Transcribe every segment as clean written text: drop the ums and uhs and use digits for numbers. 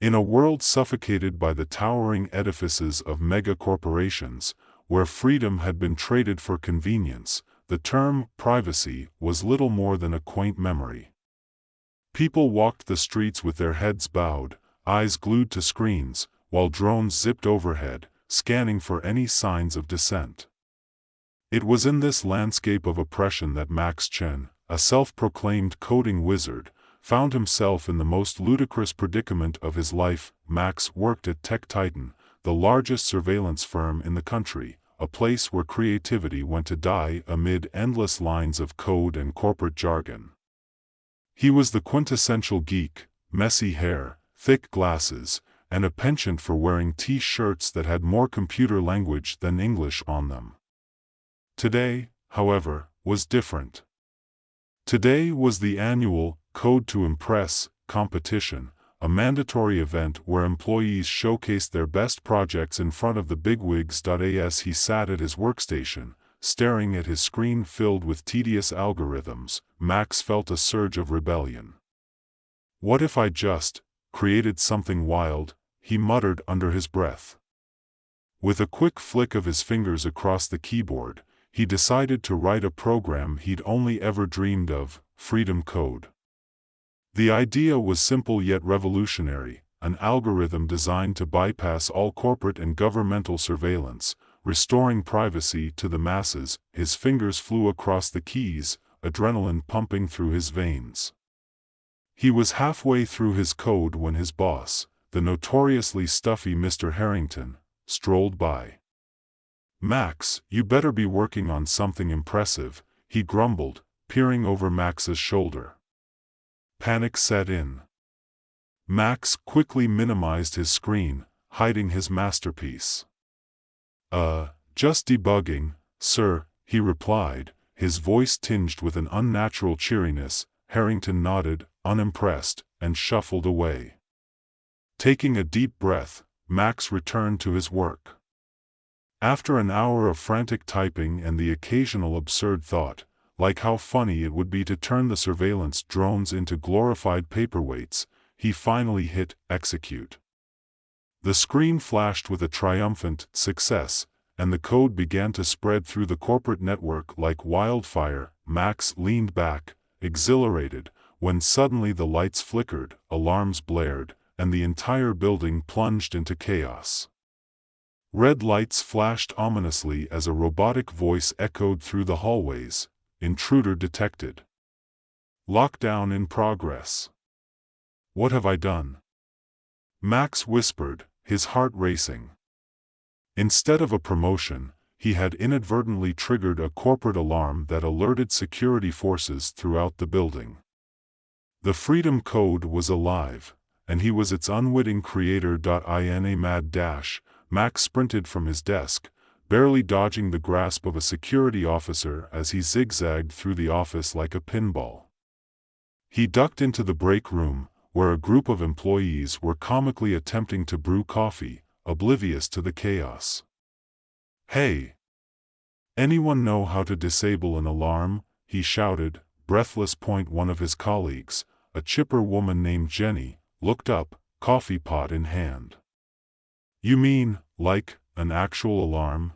In a world suffocated by the towering edifices of mega-corporations, where freedom had been traded for convenience, the term privacy was little more than a quaint memory. People walked the streets with their heads bowed, eyes glued to screens, while drones zipped overhead, scanning for any signs of dissent. It was in this landscape of oppression that Max Chen, a self-proclaimed coding wizard, found himself in the most ludicrous predicament of his life. Max worked at Tech Titan, the largest surveillance firm in the country, a place where creativity went to die amid endless lines of code and corporate jargon. He was the quintessential geek, messy hair, thick glasses, and a penchant for wearing T-shirts that had more computer language than English on them. Today, however, was different. Today was the annual Code to Impress competition, a mandatory event where employees showcased their best projects in front of the bigwigs. As he sat at his workstation, staring at his screen filled with tedious algorithms, Max felt a surge of rebellion. "What if I just created something wild?" he muttered under his breath. With a quick flick of his fingers across the keyboard, he decided to write a program he'd only ever dreamed of: Freedom Code. The idea was simple yet revolutionary, an algorithm designed to bypass all corporate and governmental surveillance, restoring privacy to the masses. His fingers flew across the keys, adrenaline pumping through his veins. He was halfway through his code when his boss, the notoriously stuffy Mr. Harrington, strolled by. "Max, you better be working on something impressive," he grumbled, peering over Max's shoulder. Panic set in. Max quickly minimized his screen, hiding his masterpiece. Just debugging, sir," he replied, his voice tinged with an unnatural cheeriness. Harrington nodded, unimpressed, and shuffled away. Taking a deep breath, Max returned to his work. After an hour of frantic typing and the occasional absurd thought, like how funny it would be to turn the surveillance drones into glorified paperweights, he finally hit execute. The screen flashed with a triumphant success, and the code began to spread through the corporate network like wildfire. Max leaned back, exhilarated, when suddenly the lights flickered, alarms blared, and the entire building plunged into chaos. Red lights flashed ominously as a robotic voice echoed through the hallways: "Intruder detected. Lockdown in progress." "What have I done?" Max whispered, his heart racing. Instead of a promotion, he had inadvertently triggered a corporate alarm that alerted security forces throughout the building. The Freedom Code was alive, and he was its unwitting creator. In a mad dash, Max sprinted from his desk, barely dodging the grasp of a security officer as he zigzagged through the office like a pinball. He ducked into the break room, where a group of employees were comically attempting to brew coffee, oblivious to the chaos. "Hey! Anyone know how to disable an alarm?" he shouted, breathless. One of his colleagues, a chipper woman named Jenny, looked up, coffee pot in hand. "You mean, like, an actual alarm?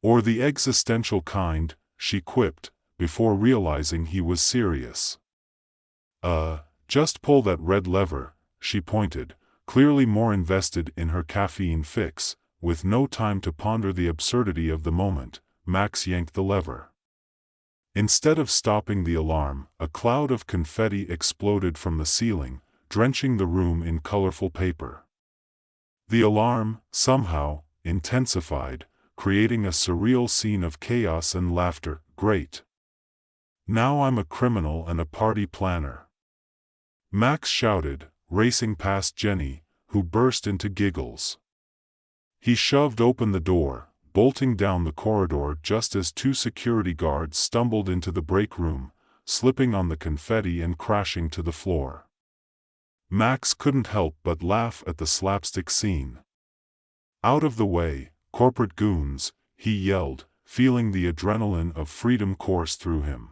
Or the existential kind?" she quipped, before realizing he was serious. Just pull that red lever," she pointed, clearly more invested in her caffeine fix. With no time to ponder the absurdity of the moment, Max yanked the lever. Instead of stopping the alarm, a cloud of confetti exploded from the ceiling, drenching the room in colorful paper. The alarm, somehow, intensified, creating a surreal scene of chaos and laughter. "Great. Now I'm a criminal and a party planner," Max shouted, racing past Jenny, who burst into giggles. He shoved open the door, bolting down the corridor just as two security guards stumbled into the break room, slipping on the confetti and crashing to the floor. Max couldn't help but laugh at the slapstick scene. "Out of the way, corporate goons," he yelled, feeling the adrenaline of freedom course through him.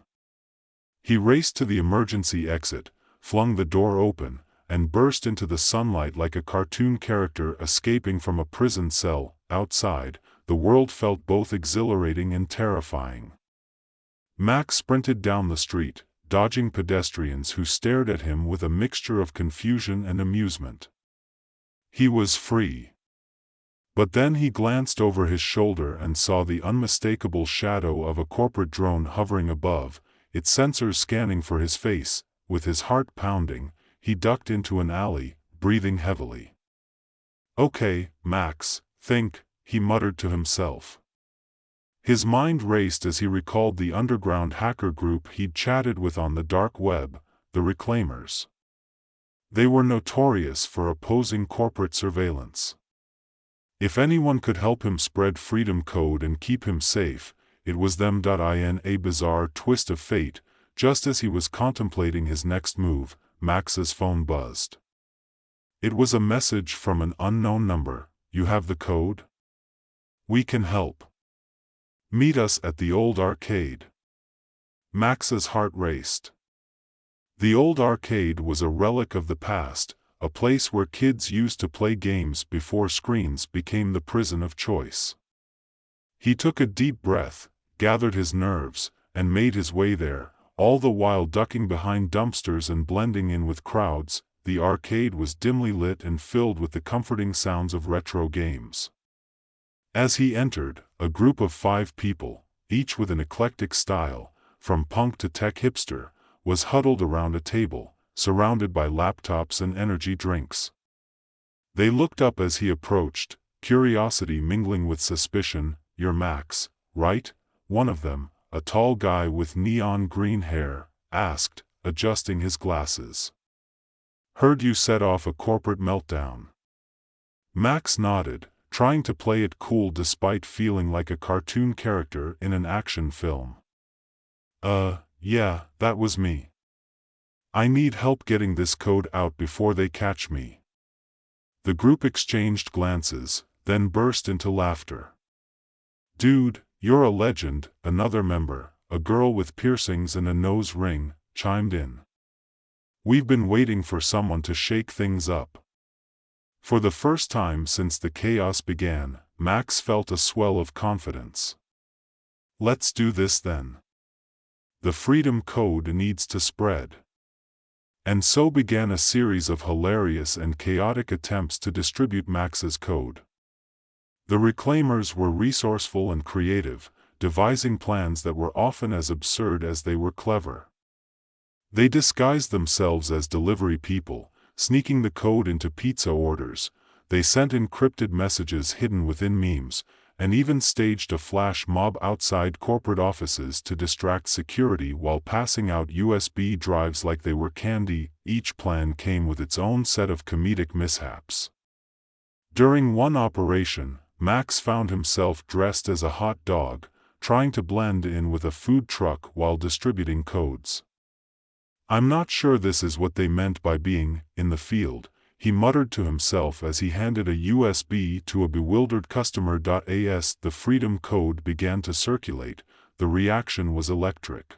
He raced to the emergency exit, flung the door open, and burst into the sunlight like a cartoon character escaping from a prison cell. Outside, the world felt both exhilarating and terrifying. Max sprinted down the street, dodging pedestrians who stared at him with a mixture of confusion and amusement. He was free. But then he glanced over his shoulder and saw the unmistakable shadow of a corporate drone hovering above, its sensors scanning for his face. With his heart pounding, he ducked into an alley, breathing heavily. "Okay, Max, think," he muttered to himself. His mind raced as he recalled the underground hacker group he'd chatted with on the dark web, the Reclaimers. They were notorious for opposing corporate surveillance. If anyone could help him spread freedom code and keep him safe, it was them. In a bizarre twist of fate, just as he was contemplating his next move, Max's phone buzzed. It was a message from an unknown number. "You have the code? We can help. Meet us at the old arcade." Max's heart raced. The old arcade was a relic of the past, a place where kids used to play games before screens became the prison of choice. He took a deep breath, gathered his nerves, and made his way there, all the while ducking behind dumpsters and blending in with crowds. The arcade was dimly lit and filled with the comforting sounds of retro games. As he entered, a group of 5 people, each with an eclectic style, from punk to tech hipster, was huddled around a table, surrounded by laptops and energy drinks. They looked up as he approached, curiosity mingling with suspicion. "You're Max, right?" one of them, a tall guy with neon green hair, asked, adjusting his glasses. "Heard you set off a corporate meltdown." Max nodded, trying to play it cool despite feeling like a cartoon character in an action film. Yeah, that was me. I need help getting this code out before they catch me." The group exchanged glances, then burst into laughter. "Dude, you're a legend," another member, a girl with piercings and a nose ring, chimed in. "We've been waiting for someone to shake things up." For the first time since the chaos began, Max felt a swell of confidence. "Let's do this then. The freedom code needs to spread." And so began a series of hilarious and chaotic attempts to distribute Max's code. The Reclaimers were resourceful and creative, devising plans that were often as absurd as they were clever. They disguised themselves as delivery people, sneaking the code into pizza orders. They sent encrypted messages hidden within memes, and even staged a flash mob outside corporate offices to distract security while passing out USB drives like they were candy. Each plan came with its own set of comedic mishaps. During one operation, Max found himself dressed as a hot dog, trying to blend in with a food truck while distributing codes. "I'm not sure this is what they meant by being in the field," he muttered to himself as he handed a USB to a bewildered customer. As the freedom code began to circulate, the reaction was electric.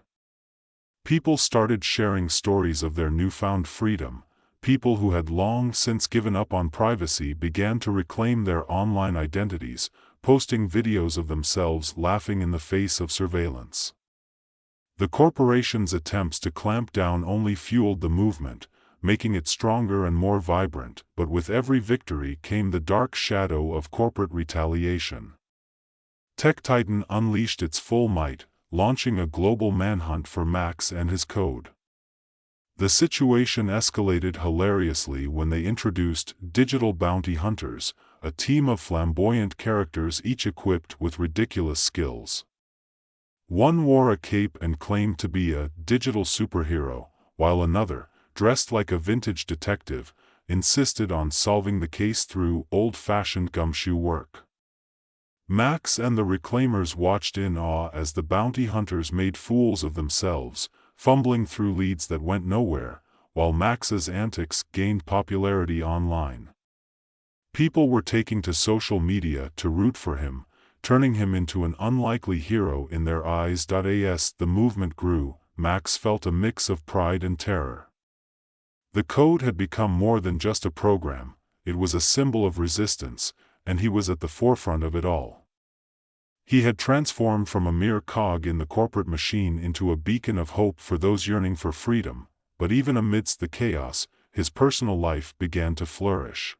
People started sharing stories of their newfound freedom. People who had long since given up on privacy began to reclaim their online identities, posting videos of themselves laughing in the face of surveillance. The corporation's attempts to clamp down only fueled the movement, making it stronger and more vibrant. But with every victory came the dark shadow of corporate retaliation. Tech Titan unleashed its full might, launching a global manhunt for Max and his code. The situation escalated hilariously when they introduced digital bounty hunters, a team of flamboyant characters each equipped with ridiculous skills. One wore a cape and claimed to be a digital superhero, while another, dressed like a vintage detective, insisted on solving the case through old-fashioned gumshoe work. Max and the Reclaimers watched in awe as the bounty hunters made fools of themselves, fumbling through leads that went nowhere, while Max's antics gained popularity online. People were taking to social media to root for him, turning him into an unlikely hero in their eyes. As the movement grew, Max felt a mix of pride and terror. The code had become more than just a program, it was a symbol of resistance, and he was at the forefront of it all. He had transformed from a mere cog in the corporate machine into a beacon of hope for those yearning for freedom, but even amidst the chaos, his personal life began to flourish.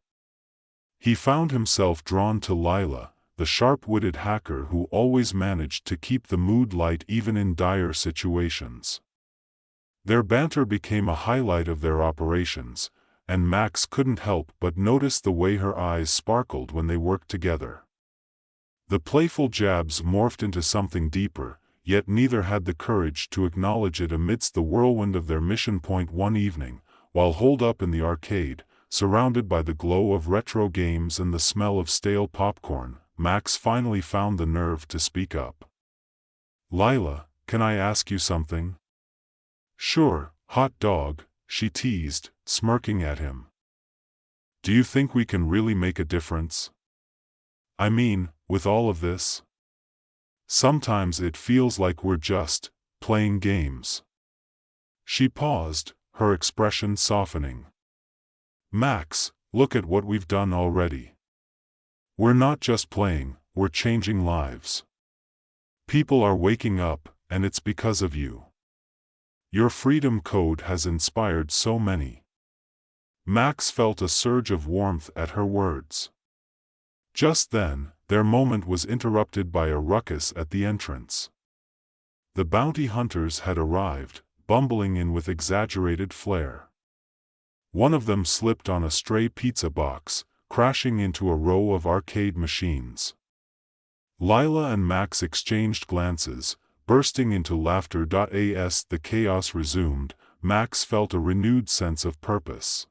He found himself drawn to Lila, the sharp-witted hacker who always managed to keep the mood light even in dire situations. Their banter became a highlight of their operations, and Max couldn't help but notice the way her eyes sparkled when they worked together. The playful jabs morphed into something deeper, yet neither had the courage to acknowledge it amidst the whirlwind of their mission. Point one evening, while holed up in the arcade, surrounded by the glow of retro games and the smell of stale popcorn, Max finally found the nerve to speak up. "Lila, can I ask you something?" "Sure, hot dog," she teased, smirking at him. "Do you think we can really make a difference? I mean, with all of this? Sometimes it feels like we're just playing games." She paused, her expression softening. "Max, look at what we've done already. We're not just playing, we're changing lives. People are waking up, and it's because of you. Your freedom code has inspired so many." Max felt a surge of warmth at her words. Just then, their moment was interrupted by a ruckus at the entrance. The bounty hunters had arrived, bumbling in with exaggerated flair. One of them slipped on a stray pizza box, crashing into a row of arcade machines. Lila and Max exchanged glances, bursting into laughter. As the chaos resumed, Max felt a renewed sense of purpose.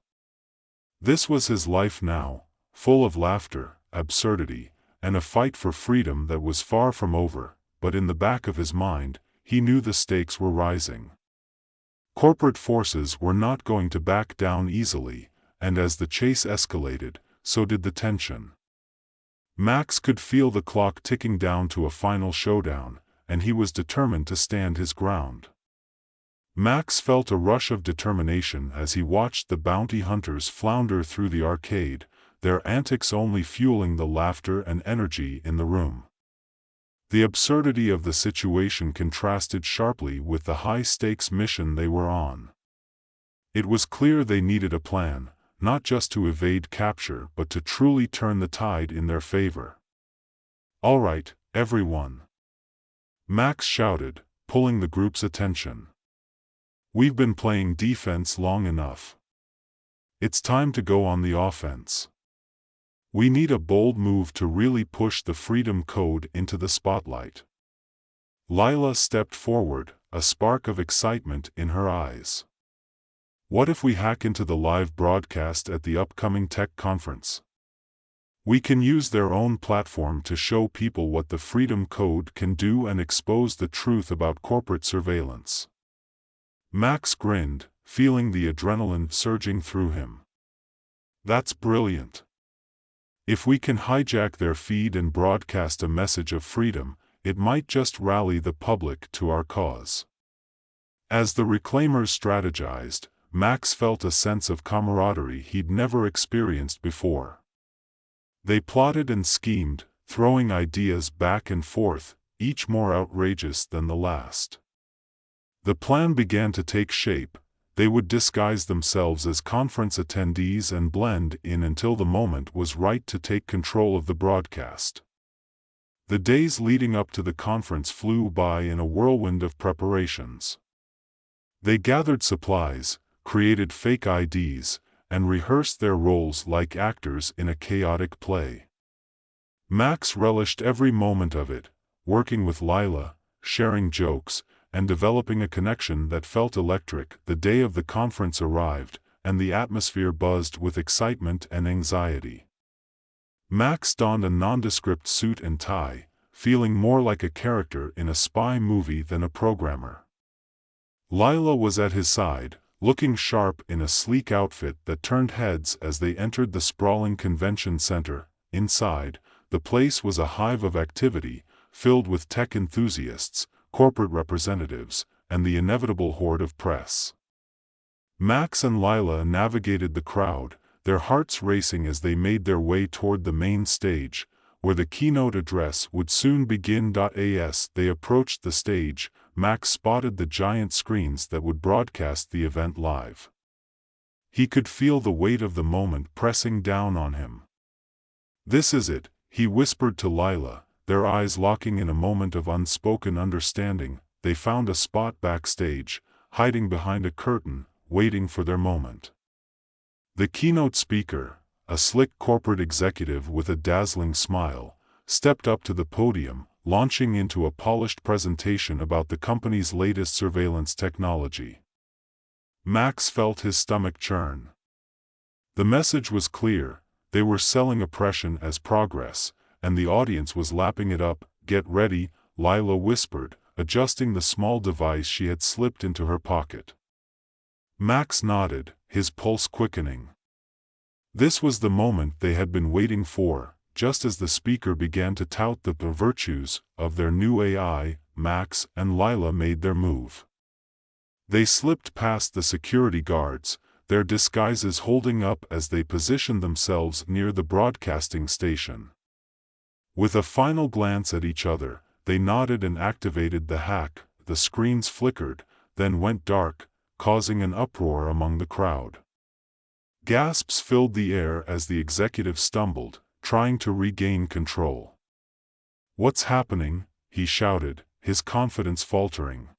This was his life now, full of laughter, absurdity, and a fight for freedom that was far from over, but in the back of his mind, he knew the stakes were rising. Corporate forces were not going to back down easily, and as the chase escalated, so did the tension. Max could feel the clock ticking down to a final showdown, and he was determined to stand his ground. Max felt a rush of determination as he watched the bounty hunters flounder through the arcade, their antics only fueling the laughter and energy in the room. The absurdity of the situation contrasted sharply with the high-stakes mission they were on. It was clear they needed a plan, not just to evade capture but to truly turn the tide in their favor. "All right, everyone," Max shouted, pulling the group's attention. "We've been playing defense long enough. It's time to go on the offense. We need a bold move to really push the freedom code into the spotlight." Lila stepped forward, a spark of excitement in her eyes. "What if we hack into the live broadcast at the upcoming tech conference? We can use their own platform to show people what the freedom code can do and expose the truth about corporate surveillance." Max grinned, feeling the adrenaline surging through him. "That's brilliant. If we can hijack their feed and broadcast a message of freedom, it might just rally the public to our cause." As the reclaimers strategized, Max felt a sense of camaraderie he'd never experienced before. They plotted and schemed, throwing ideas back and forth, each more outrageous than the last. The plan began to take shape. They would disguise themselves as conference attendees and blend in until the moment was right to take control of the broadcast. The days leading up to the conference flew by in a whirlwind of preparations. They gathered supplies, created fake IDs, and rehearsed their roles like actors in a chaotic play. Max relished every moment of it, working with Lila, sharing jokes, and developing a connection that felt electric. The day of the conference arrived, and the atmosphere buzzed with excitement and anxiety. Max donned a nondescript suit and tie, feeling more like a character in a spy movie than a programmer. Lila was at his side, looking sharp in a sleek outfit that turned heads as they entered the sprawling convention center. Inside, the place was a hive of activity, filled with tech enthusiasts, corporate representatives, and the inevitable horde of press. Max and Lila navigated the crowd, their hearts racing as they made their way toward the main stage, where the keynote address would soon begin. As they approached the stage, Max spotted the giant screens that would broadcast the event live. He could feel the weight of the moment pressing down on him. "This is it," he whispered to Lila, their eyes locking in a moment of unspoken understanding. They found a spot backstage, hiding behind a curtain, waiting for their moment. The keynote speaker, a slick corporate executive with a dazzling smile, stepped up to the podium, launching into a polished presentation about the company's latest surveillance technology. Max felt his stomach churn. The message was clear: they were selling oppression as progress, and the audience was lapping it up. "Get ready," Lila whispered, adjusting the small device she had slipped into her pocket. Max nodded, his pulse quickening. This was the moment they had been waiting for. Just as the speaker began to tout the virtues of their new AI, Max and Lila made their move. They slipped past the security guards, their disguises holding up as they positioned themselves near the broadcasting station. With a final glance at each other, they nodded and activated the hack. The screens flickered, then went dark, causing an uproar among the crowd. Gasps filled the air as the executive stumbled, trying to regain control. "What's happening?" he shouted, his confidence faltering.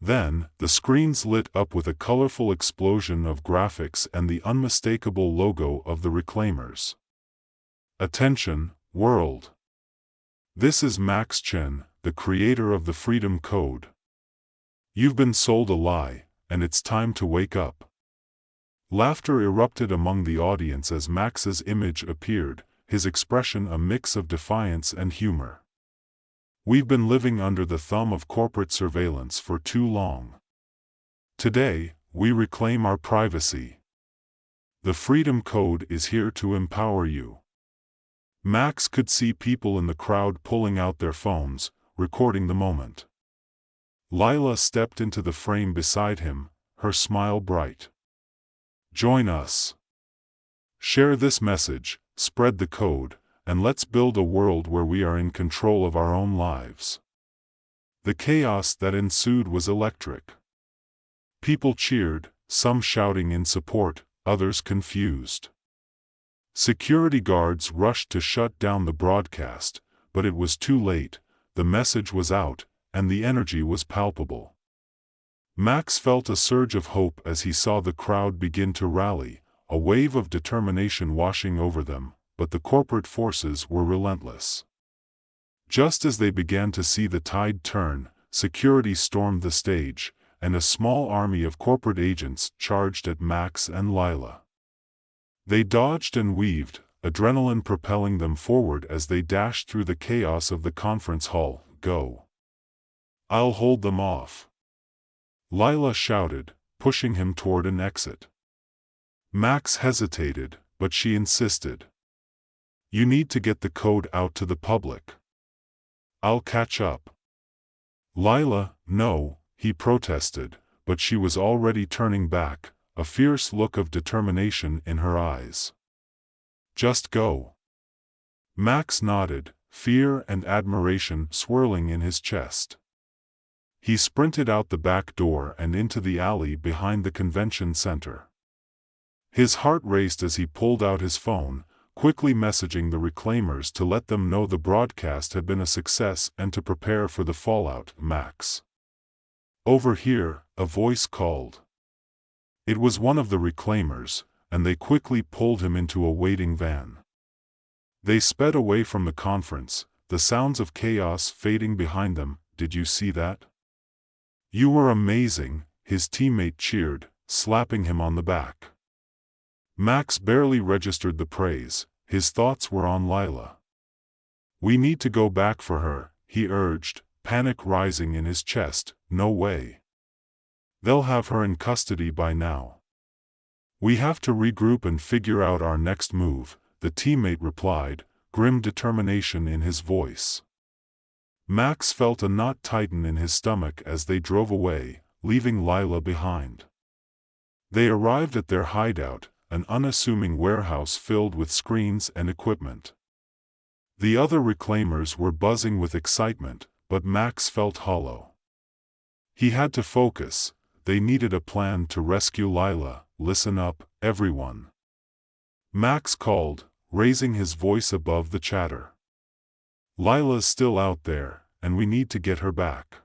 Then, the screens lit up with a colorful explosion of graphics and the unmistakable logo of the Reclaimers. "Attention, world! This is Max Chen, the creator of the Freedom Code. You've been sold a lie, and it's time to wake up." Laughter erupted among the audience as Max's image appeared, his expression a mix of defiance and humor. "We've been living under the thumb of corporate surveillance for too long. Today, we reclaim our privacy. The Freedom Code is here to empower you." Max could see people in the crowd pulling out their phones, recording the moment. Lila stepped into the frame beside him, her smile bright. "Join us. Share this message, spread the code, and let's build a world where we are in control of our own lives." The chaos that ensued was electric. People cheered, some shouting in support, others confused. Security guards rushed to shut down the broadcast, but it was too late. The message was out, and the energy was palpable. Max felt a surge of hope as he saw the crowd begin to rally, a wave of determination washing over them, but the corporate forces were relentless. Just as they began to see the tide turn, security stormed the stage, and a small army of corporate agents charged at Max and Lila. They dodged and weaved, adrenaline propelling them forward as they dashed through the chaos of the conference hall. "Go. I'll hold them off," Lila shouted, pushing him toward an exit. Max hesitated, but she insisted. "You need to get the code out to the public. I'll catch up." "Lila, no," he protested, but she was already turning back, a fierce look of determination in her eyes. "Just go." Max nodded, fear and admiration swirling in his chest. He sprinted out the back door and into the alley behind the convention center. His heart raced as he pulled out his phone, quickly messaging the Reclaimers to let them know the broadcast had been a success and to prepare for the fallout. "Max. Over here," a voice called. It was one of the Reclaimers, and they quickly pulled him into a waiting van. They sped away from the conference, the sounds of chaos fading behind them. "Did you see that? You were amazing," his teammate cheered, slapping him on the back. Max barely registered the praise, his thoughts were on Lila. "We need to go back for her," he urged, panic rising in his chest. "No way. They'll have her in custody by now. We have to regroup and figure out our next move," the teammate replied, grim determination in his voice. Max felt a knot tighten in his stomach as they drove away, leaving Lila behind. They arrived at their hideout, an unassuming warehouse filled with screens and equipment. The other reclaimers were buzzing with excitement, but Max felt hollow. He had to focus. They needed a plan to rescue Lila. Listen up, everyone. Max called, raising his voice above the chatter. Lila's still out there, and we need to get her back.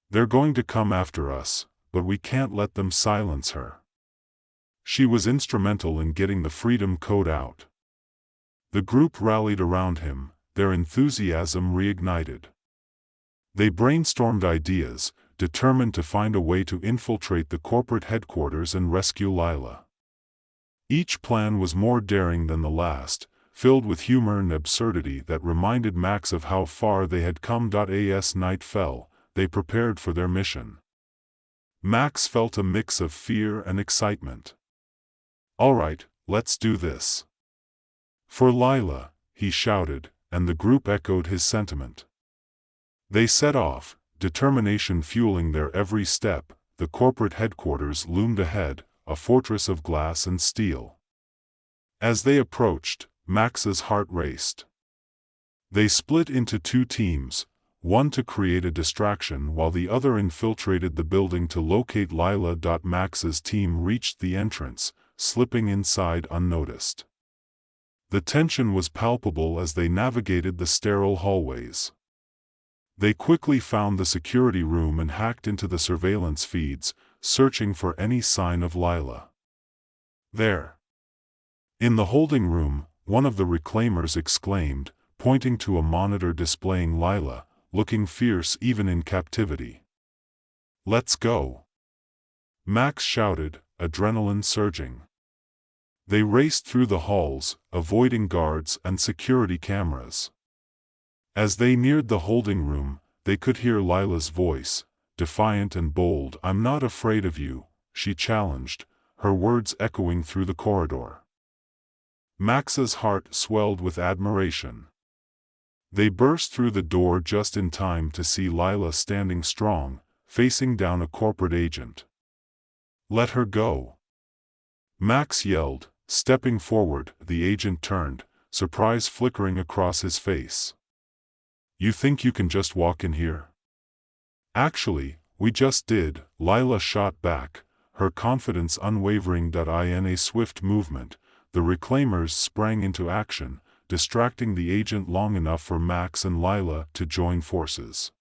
They're going to come after us, but we can't let them silence her. She was instrumental in getting the Freedom Code out. The group rallied around him, their enthusiasm reignited. They brainstormed ideas, determined to find a way to infiltrate the corporate headquarters and rescue Lila. Each plan was more daring than the last, filled with humor and absurdity that reminded Max of how far they had come. As night fell, they prepared for their mission. Max felt a mix of fear and excitement. "All right, let's do this. For Lila," he shouted, and the group echoed his sentiment. They set off, determination fueling their every step. The corporate headquarters loomed ahead, a fortress of glass and steel. As they approached, Max's heart raced. They split into two teams, one to create a distraction while the other infiltrated the building to locate Lila. Max's team reached the entrance, slipping inside unnoticed. The tension was palpable as they navigated the sterile hallways. They quickly found the security room and hacked into the surveillance feeds, searching for any sign of Lila. There. In the holding room, one of the reclaimers exclaimed, pointing to a monitor displaying Lila, looking fierce even in captivity. "Let's go!" Max shouted, adrenaline surging. They raced through the halls, avoiding guards and security cameras. As they neared the holding room, they could hear Lila's voice, defiant and bold. "I'm not afraid of you," she challenged, her words echoing through the corridor. Max's heart swelled with admiration. They burst through the door just in time to see Lila standing strong, facing down a corporate agent. "Let her go!" Max yelled, stepping forward. The agent turned, surprise flickering across his face. "You think you can just walk in here?" "Actually, we just did," Lila shot back, her confidence unwavering. In a swift movement, the reclaimers sprang into action, distracting the agent long enough for Max and Lila to join forces.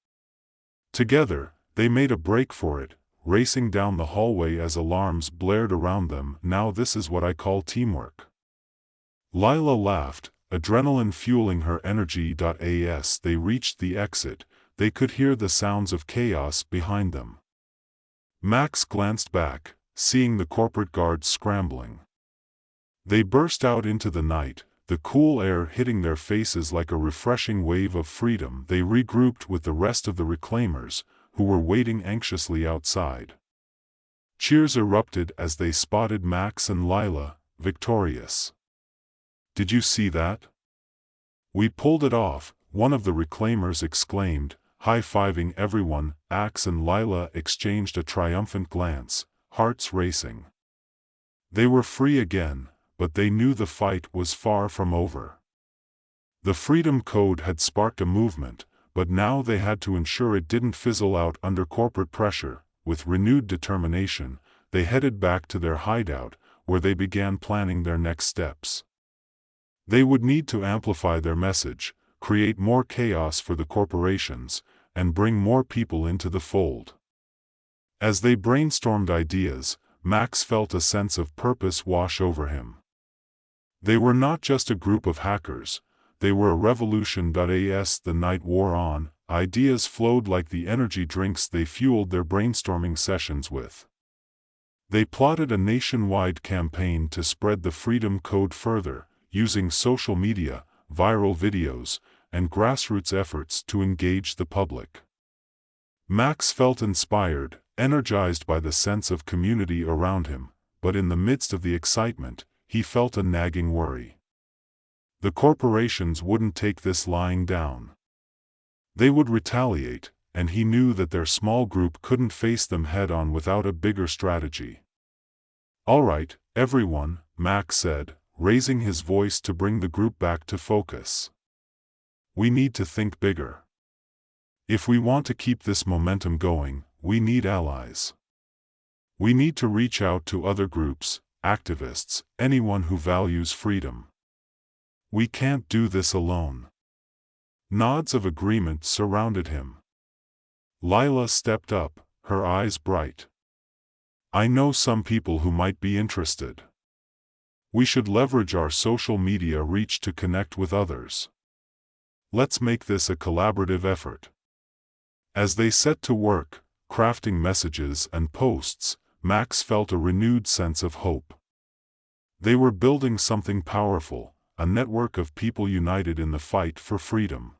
Together, they made a break for it, racing down the hallway as alarms blared around them. "Now this is what I call teamwork." Lila laughed, adrenaline fueling her energy. As they reached the exit, they could hear the sounds of chaos behind them. Max glanced back, seeing the corporate guards scrambling. They burst out into the night, the cool air hitting their faces like a refreshing wave of freedom. They regrouped with the rest of the reclaimers, who were waiting anxiously outside. Cheers erupted as they spotted Max and Lila, victorious. "Did you see that? We pulled it off," one of the reclaimers exclaimed, high-fiving everyone. Max and Lila exchanged a triumphant glance, hearts racing. They were free again, but they knew the fight was far from over. The Freedom Code had sparked a movement, but now they had to ensure it didn't fizzle out under corporate pressure. With renewed determination, they headed back to their hideout, where they began planning their next steps. They would need to amplify their message, create more chaos for the corporations, and bring more people into the fold. As they brainstormed ideas, Max felt a sense of purpose wash over him. They were not just a group of hackers, they were a revolution. As the night wore on, ideas flowed like the energy drinks they fueled their brainstorming sessions with. They plotted a nationwide campaign to spread the Freedom Code further, using social media, viral videos, and grassroots efforts to engage the public. Max felt inspired, energized by the sense of community around him, but in the midst of the excitement, he felt a nagging worry. The corporations wouldn't take this lying down. They would retaliate, and he knew that their small group couldn't face them head-on without a bigger strategy. All right, everyone, Max said, raising his voice to bring the group back to focus. We need to think bigger. If we want to keep this momentum going, we need allies. We need to reach out to other groups, activists, anyone who values freedom. We can't do this alone. Nods of agreement surrounded him. Lila stepped up, her eyes bright. I know some people who might be interested. We should leverage our social media reach to connect with others. Let's make this a collaborative effort. As they set to work, crafting messages and posts, Max felt a renewed sense of hope. They were building something powerful, a network of people united in the fight for freedom.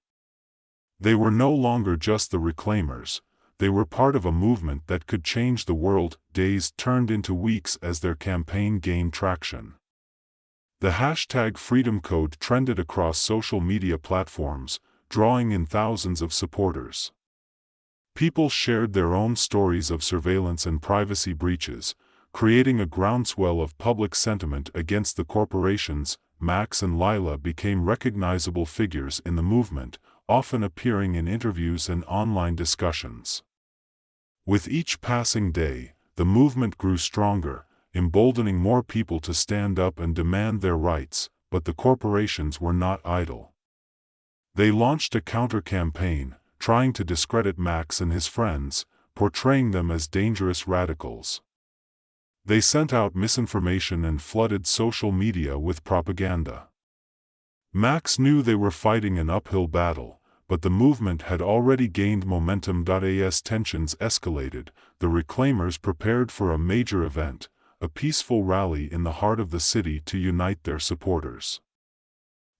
They were no longer just the reclaimers, they were part of a movement that could change the world. Days turned into weeks as their campaign gained traction. The hashtag Freedom Code trended across social media platforms, drawing in thousands of supporters. People shared their own stories of surveillance and privacy breaches, creating a groundswell of public sentiment against the corporations. Max and Lila became recognizable figures in the movement, often appearing in interviews and online discussions. With each passing day, the movement grew stronger, emboldening more people to stand up and demand their rights, but the corporations were not idle. They launched a counter-campaign, trying to discredit Max and his friends, portraying them as dangerous radicals. They sent out misinformation and flooded social media with propaganda. Max knew they were fighting an uphill battle, but the movement had already gained momentum. As tensions escalated, the reclaimers prepared for a major event, a peaceful rally in the heart of the city to unite their supporters.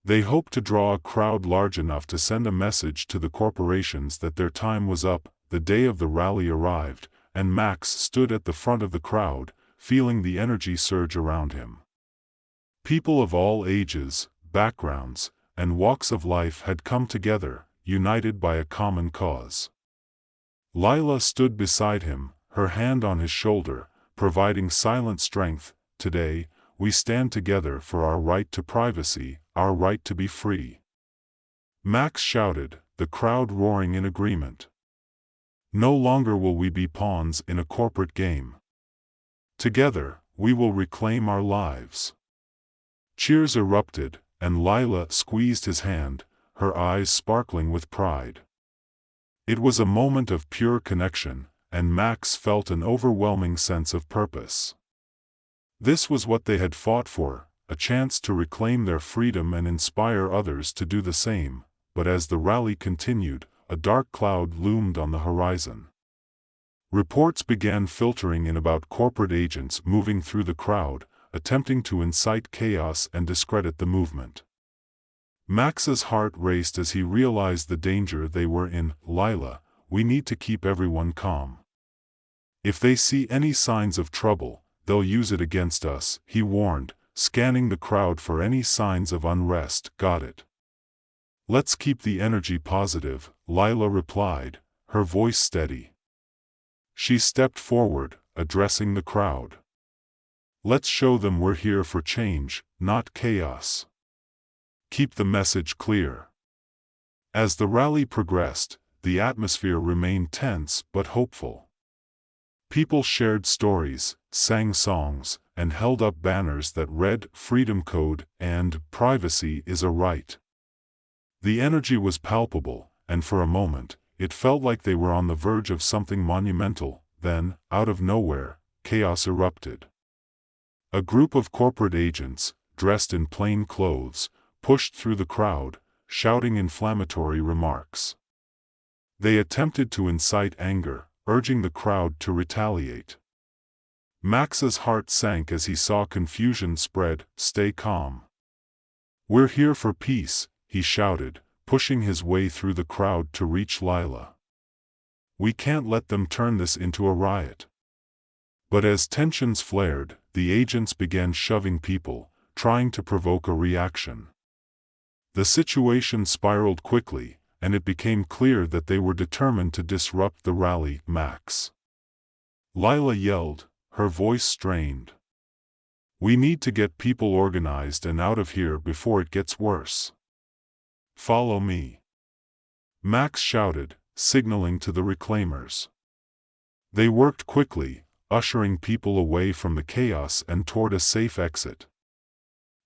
They hoped to draw a crowd large enough to send a message to the corporations that their time was up. The day of the rally arrived, and Max stood at the front of the crowd, feeling the energy surge around him. People of all ages, backgrounds, and walks of life had come together, united by a common cause. Lila stood beside him, her hand on his shoulder, providing silent strength. Today, we stand together for our right to privacy, our right to be free. Max shouted, the crowd roaring in agreement. No longer will we be pawns in a corporate game. Together, we will reclaim our lives. Cheers erupted, and Lila squeezed his hand, her eyes sparkling with pride. It was a moment of pure connection, and Max felt an overwhelming sense of purpose. This was what they had fought for, a chance to reclaim their freedom and inspire others to do the same. But as the rally continued, a dark cloud loomed on the horizon. Reports began filtering in about corporate agents moving through the crowd, attempting to incite chaos and discredit the movement. Max's heart raced as he realized the danger they were in. Lila, we need to keep everyone calm. If they see any signs of trouble, they'll use it against us, he warned, scanning the crowd for any signs of unrest. Got it. Let's keep the energy positive, Lila replied, her voice steady. She stepped forward, addressing the crowd. Let's show them we're here for change, not chaos. Keep the message clear. As the rally progressed, the atmosphere remained tense but hopeful. People shared stories, sang songs, and held up banners that read Freedom Code and Privacy is a Right. The energy was palpable, and for a moment, it felt like they were on the verge of something monumental. Then, out of nowhere, chaos erupted. A group of corporate agents, dressed in plain clothes, pushed through the crowd, shouting inflammatory remarks. They attempted to incite anger, urging the crowd to retaliate. Max's heart sank as he saw confusion spread. Stay calm. We're here for peace, he shouted, pushing his way through the crowd to reach Lila. We can't let them turn this into a riot. But as tensions flared, the agents began shoving people, trying to provoke a reaction. The situation spiraled quickly, and it became clear that they were determined to disrupt the rally. Max. Lila yelled, her voice strained. We need to get people organized and out of here before it gets worse. Follow me. Mechs shouted, signaling to the reclaimers. They worked quickly, ushering people away from the chaos and toward a safe exit.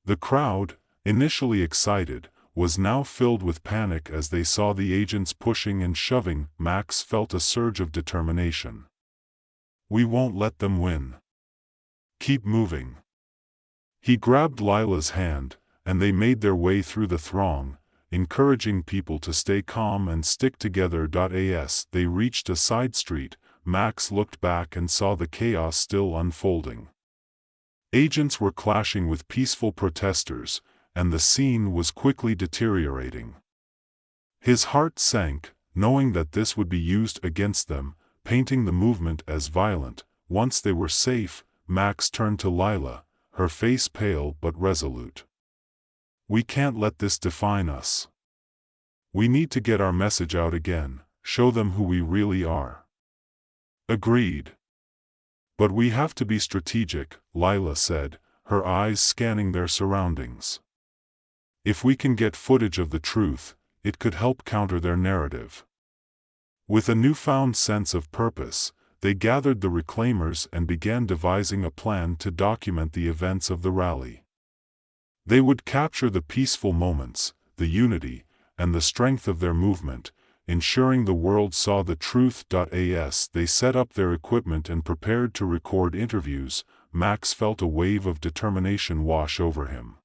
The crowd, initially excited, was now filled with panic as they saw the agents pushing and shoving. Mechs felt a surge of determination. We won't let them win. Keep moving. He grabbed Lila's hand, and they made their way through the throng, encouraging people to stay calm and stick together. As they reached a side street, Mechs looked back and saw the chaos still unfolding. Agents were clashing with peaceful protesters, and the scene was quickly deteriorating. His heart sank, knowing that this would be used against them, painting the movement as violent. Once they were safe, Mechs turned to Lila, her face pale but resolute. We can't let this define us. We need to get our message out again, show them who we really are. Agreed. But we have to be strategic, Lila said, her eyes scanning their surroundings. If we can get footage of the truth, it could help counter their narrative. With a newfound sense of purpose, they gathered the reclaimers and began devising a plan to document the events of the rally. They would capture the peaceful moments, the unity, and the strength of their movement, ensuring the world saw the truth. As they set up their equipment and prepared to record interviews, Mechs felt a wave of determination wash over him.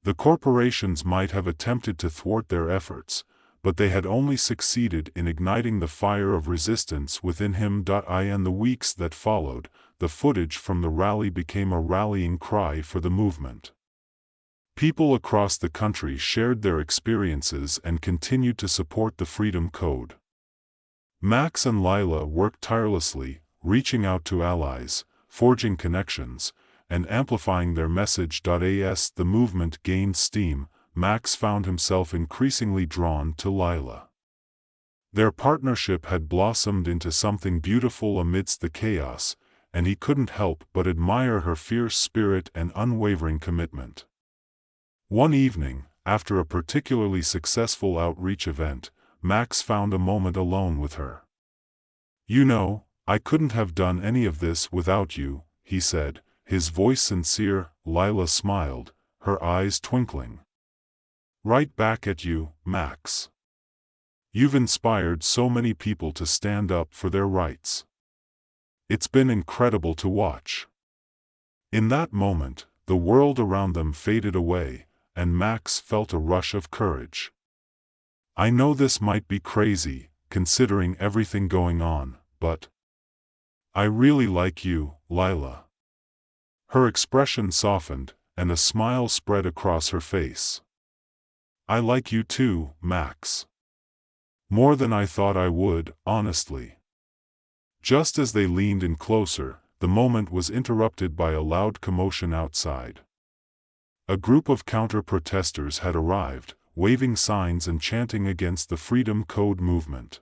The corporations might have attempted to thwart their efforts, but they had only succeeded in igniting the fire of resistance within him. In the weeks that followed, the footage from the rally became a rallying cry for the movement. People across the country shared their experiences and continued to support the Freedom Code. Mechs and Lila worked tirelessly, reaching out to allies, forging connections, and amplifying their message. As the movement gained steam, Mechs found himself increasingly drawn to Lila. Their partnership had blossomed into something beautiful amidst the chaos, and he couldn't help but admire her fierce spirit and unwavering commitment. One evening, after a particularly successful outreach event, Mechs found a moment alone with her. "You know, I couldn't have done any of this without you," he said, his voice sincere. Lila smiled, her eyes twinkling. "Right back at you, Mechs. You've inspired so many people to stand up for their rights. It's been incredible to watch." In that moment, the world around them faded away, and Mechs felt a rush of courage. "I know this might be crazy, considering everything going on, but I really like you, Lila." Her expression softened, and a smile spread across her face. "I like you too, Mechs. More than I thought I would, honestly." Just as they leaned in closer, the moment was interrupted by a loud commotion outside. A group of counter-protesters had arrived, waving signs and chanting against the Freedom Code movement.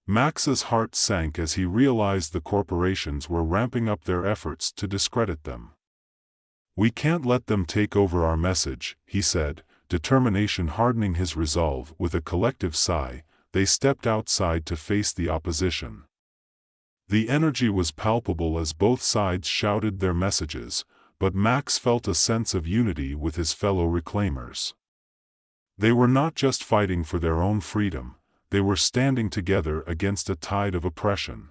Mechs's heart sank as he realized the corporations were ramping up their efforts to discredit them. "We can't let them take over our message," he said, determination hardening his resolve. With a collective sigh, they stepped outside to face the opposition. The energy was palpable as both sides shouted their messages, but Mechs felt a sense of unity with his fellow reclaimers. They were not just fighting for their own freedom, they were standing together against a tide of oppression.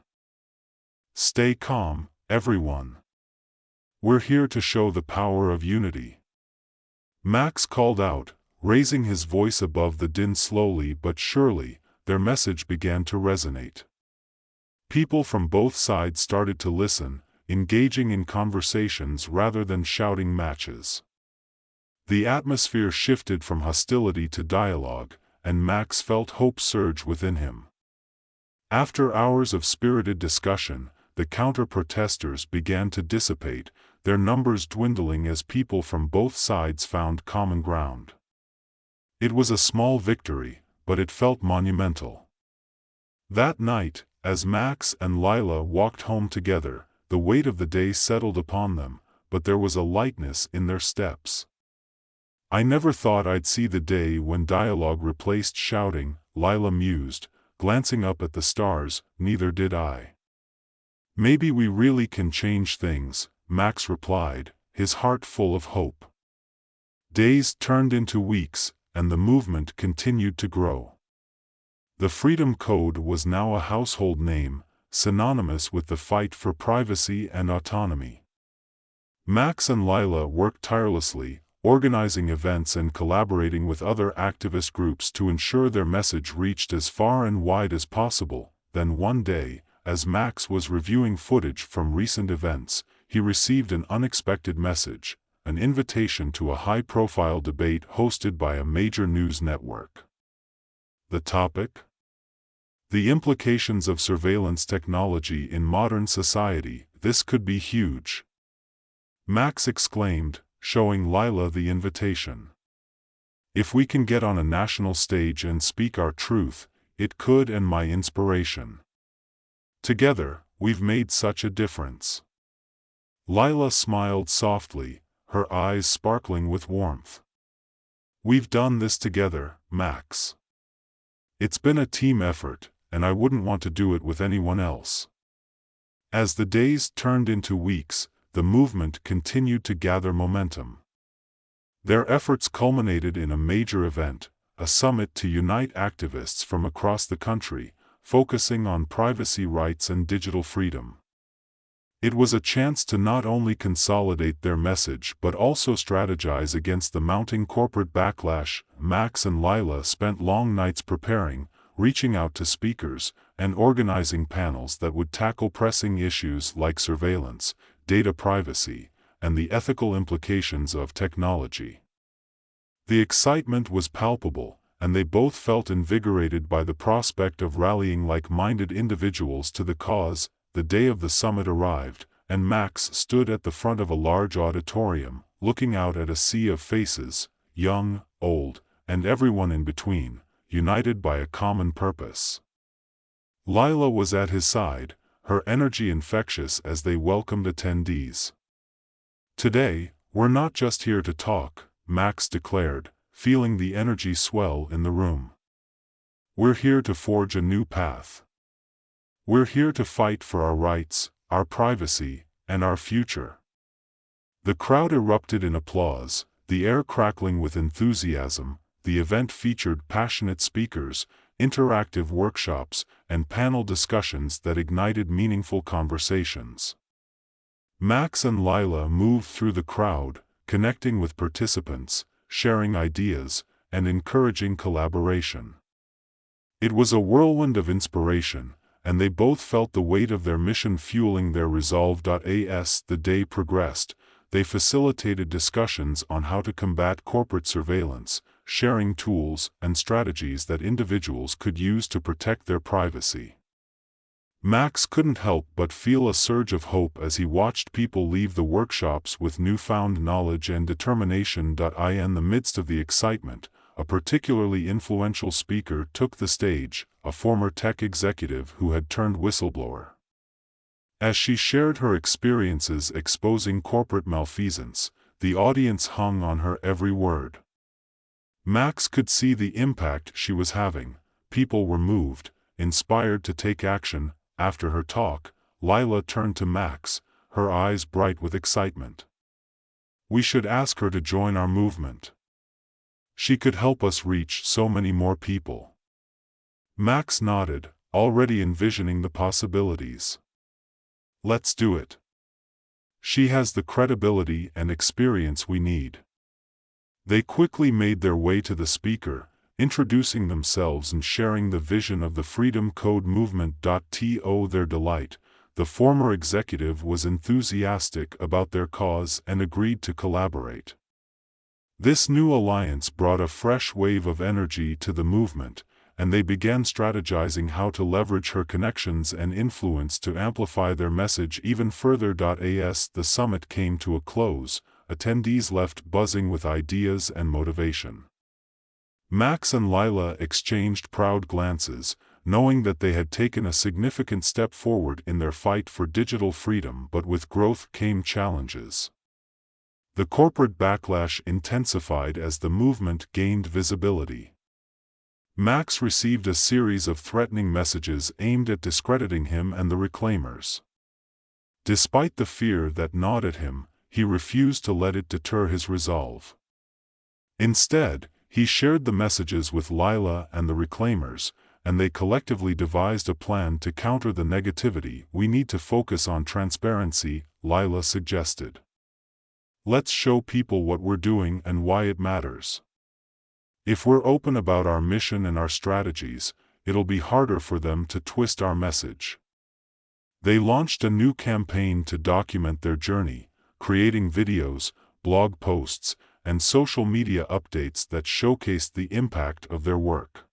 "Stay calm, everyone. We're here to show the power of unity," Mechs called out, raising his voice above the din. Slowly but surely, their message began to resonate. People from both sides started to listen, engaging in conversations rather than shouting matches. The atmosphere shifted from hostility to dialogue, and Mechs felt hope surge within him. After hours of spirited discussion, the counter-protesters began to dissipate, their numbers dwindling as people from both sides found common ground. It was a small victory, but it felt monumental. That night, as Mechs and Lila walked home together, the weight of the day settled upon them, but there was a lightness in their steps. "I never thought I'd see the day when dialogue replaced shouting," Lila mused, glancing up at the stars. "Neither did I." "Maybe we really can change things," Max replied, his heart full of hope. Days turned into weeks, and the movement continued to grow. The Freedom Code was now a household name, synonymous with the fight for privacy and autonomy. Max and Lila worked tirelessly, organizing events and collaborating with other activist groups to ensure their message reached as far and wide as possible. Then one day, as Max was reviewing footage from recent events, he received an unexpected message, an invitation to a high-profile debate hosted by a major news network. The topic? The implications of surveillance technology in modern society. "This could be huge," Max exclaimed, showing Lila the invitation. "If we can get on a national stage and speak our truth, it could, and my inspiration. Together, we've made such a difference." Lila smiled softly, her eyes sparkling with warmth. "We've done this together, Max. It's been a team effort, and I wouldn't want to do it with anyone else." As the days turned into weeks, the movement continued to gather momentum. Their efforts culminated in a major event, a summit to unite activists from across the country, focusing on privacy rights and digital freedom. It was a chance to not only consolidate their message but also strategize against the mounting corporate backlash. Max and Lila spent long nights preparing, reaching out to speakers, and organizing panels that would tackle pressing issues like surveillance, data privacy, and the ethical implications of technology. The excitement was palpable, and they both felt invigorated by the prospect of rallying like-minded individuals to the cause. The day of the summit arrived, and Max stood at the front of a large auditorium, looking out at a sea of faces, young, old, and everyone in between, united by a common purpose. Lila was at his side, her energy infectious as they welcomed attendees. "Today, we're not just here to talk," Max declared, feeling the energy swell in the room. "We're here to forge a new path. We're here to fight for our rights, our privacy, and our future." The crowd erupted in applause, the air crackling with enthusiasm. The event featured passionate speakers, interactive workshops, and panel discussions that ignited meaningful conversations. Max and Lila moved through the crowd, connecting with participants, sharing ideas, and encouraging collaboration. It was a whirlwind of inspiration, and they both felt the weight of their mission fueling their resolve. As the day progressed, they facilitated discussions on how to combat corporate surveillance, sharing tools and strategies that individuals could use to protect their privacy. Max couldn't help but feel a surge of hope as he watched people leave the workshops with newfound knowledge and determination. In the midst of the excitement, a particularly influential speaker took the stage, a former tech executive who had turned whistleblower. As she shared her experiences exposing corporate malfeasance, the audience hung on her every word. Max could see the impact she was having. People were moved, inspired to take action. After her talk, Lila turned to Max, her eyes bright with excitement. "We should ask her to join our movement. She could help us reach so many more people." Max nodded, already envisioning the possibilities. "Let's do it. She has the credibility and experience we need." They quickly made their way to the speaker, introducing themselves and sharing the vision of the Freedom Code movement. To their delight, the former executive was enthusiastic about their cause and agreed to collaborate. This new alliance brought a fresh wave of energy to the movement, and they began strategizing how to leverage her connections and influence to amplify their message even further. As the summit came to a close, attendees left buzzing with ideas and motivation. Max and Lila exchanged proud glances, knowing that they had taken a significant step forward in their fight for digital freedom. But with growth came challenges. The corporate backlash intensified as the movement gained visibility. Mechs received a series of threatening messages aimed at discrediting him and the reclaimers. Despite the fear that gnawed at him, he refused to let it deter his resolve. Instead, he shared the messages with Lila and the reclaimers, and they collectively devised a plan to counter the negativity. "We need to focus on transparency," Lila suggested. "Let's show people what we're doing and why it matters. If we're open about our mission and our strategies, it'll be harder for them to twist our message." They launched a new campaign to document their journey, creating videos, blog posts, and social media updates that showcased the impact of their work.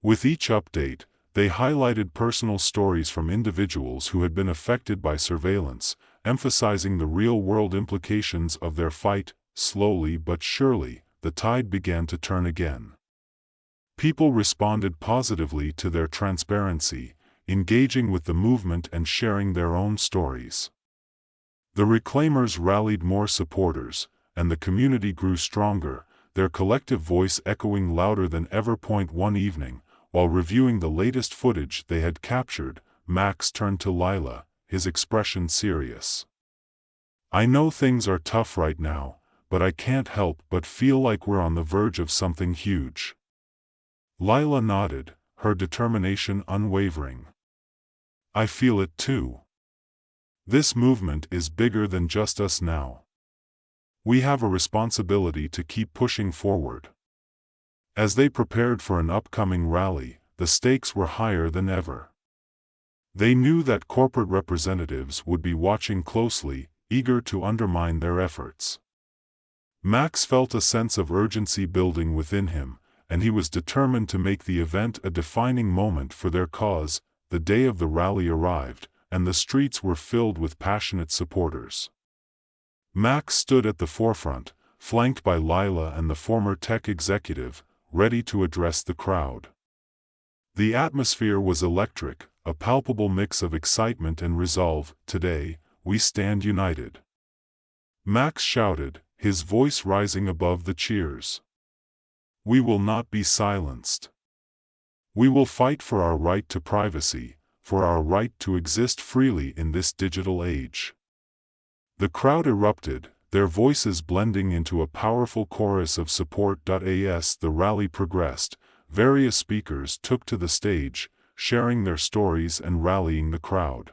With each update, they highlighted personal stories from individuals who had been affected by surveillance, emphasizing the real-world implications of their fight. Slowly but surely, the tide began to turn again. People responded positively to their transparency, engaging with the movement and sharing their own stories. The reclaimers rallied more supporters, and the community grew stronger, their collective voice echoing louder than ever. One evening, while reviewing the latest footage they had captured, Mechs turned to Lila, his expression serious. "I know things are tough right now, but I can't help but feel like we're on the verge of something huge." Lila nodded, her determination unwavering. "I feel it too. This movement is bigger than just us now. We have a responsibility to keep pushing forward." As they prepared for an upcoming rally, the stakes were higher than ever. They knew that corporate representatives would be watching closely, eager to undermine their efforts. Mechs felt a sense of urgency building within him, and he was determined to make the event a defining moment for their cause. The day of the rally arrived, and the streets were filled with passionate supporters. Mechs stood at the forefront, flanked by Lila and the former tech executive, ready to address the crowd. The atmosphere was electric, a palpable mix of excitement and resolve. "Today, we stand united," Mechs shouted, his voice rising above the cheers. "We will not be silenced. We will fight for our right to privacy, for our right to exist freely in this digital age." The crowd erupted, their voices blending into a powerful chorus of support. As the rally progressed, various speakers took to the stage, sharing their stories and rallying the crowd.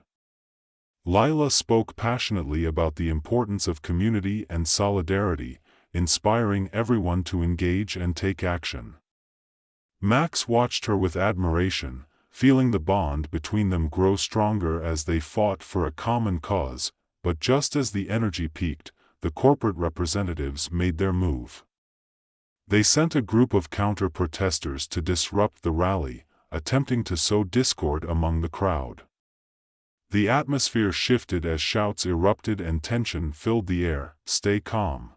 Lila spoke passionately about the importance of community and solidarity, inspiring everyone to engage and take action. Mechs watched her with admiration, feeling the bond between them grow stronger as they fought for a common cause. But just as the energy peaked, the corporate representatives made their move. They sent a group of counter-protesters to disrupt the rally, attempting to sow discord among the crowd. The atmosphere shifted as shouts erupted and tension filled the air. "Stay calm,"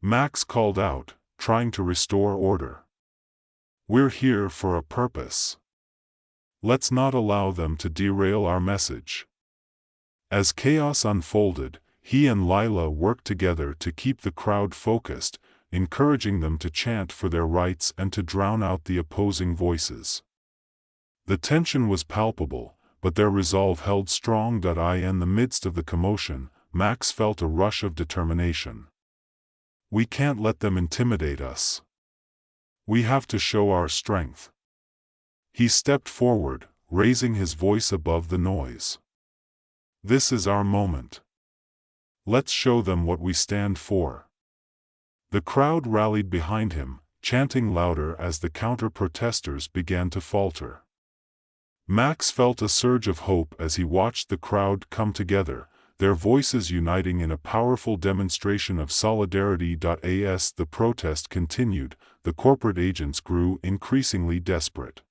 Mechs called out, trying to restore order. "We're here for a purpose. Let's not allow them to derail our message." As chaos unfolded, he and Lila worked together to keep the crowd focused, encouraging them to chant for their rights and to drown out the opposing voices. The tension was palpable, but their resolve held strong. In the midst of the commotion, Mechs felt a rush of determination. "We can't let them intimidate us. We have to show our strength." He stepped forward, raising his voice above the noise. "This is our moment. Let's show them what we stand for." The crowd rallied behind him, chanting louder as the counter-protesters began to falter. Mechs felt a surge of hope as he watched the crowd come together, their voices uniting in a powerful demonstration of solidarity. As the protest continued, the corporate agents grew increasingly desperate.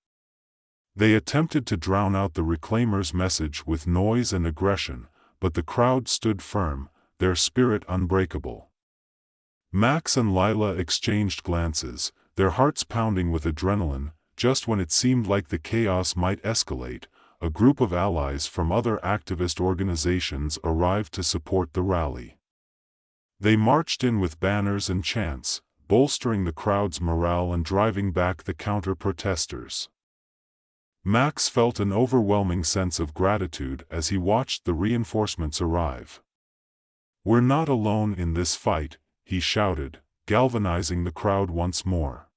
They attempted to drown out the reclaimers' message with noise and aggression, but the crowd stood firm, their spirit unbreakable. Mechs and Lila exchanged glances, their hearts pounding with adrenaline. Just when it seemed like the chaos might escalate, a group of allies from other activist organizations arrived to support the rally. They marched in with banners and chants, bolstering the crowd's morale and driving back the counter-protesters. Max felt an overwhelming sense of gratitude as he watched the reinforcements arrive. "We're not alone in this fight," he shouted, galvanizing the crowd once more.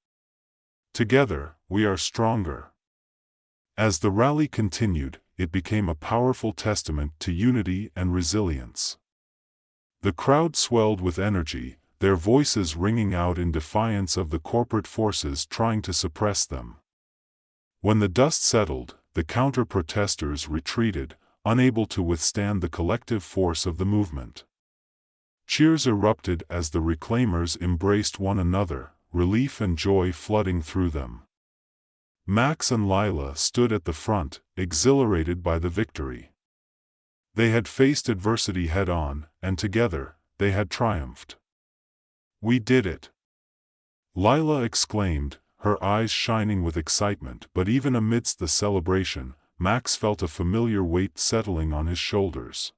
"Together, we are stronger." As the rally continued, it became a powerful testament to unity and resilience. The crowd swelled with energy, their voices ringing out in defiance of the corporate forces trying to suppress them. When the dust settled, the counter-protesters retreated, unable to withstand the collective force of the movement. Cheers erupted as the reclaimers embraced one another, relief and joy flooding through them. Max and Lila stood at the front, exhilarated by the victory. They had faced adversity head-on, and together, they had triumphed. "We did it!" Lila exclaimed, her eyes shining with excitement. But even amidst the celebration, Max felt a familiar weight settling on his shoulders.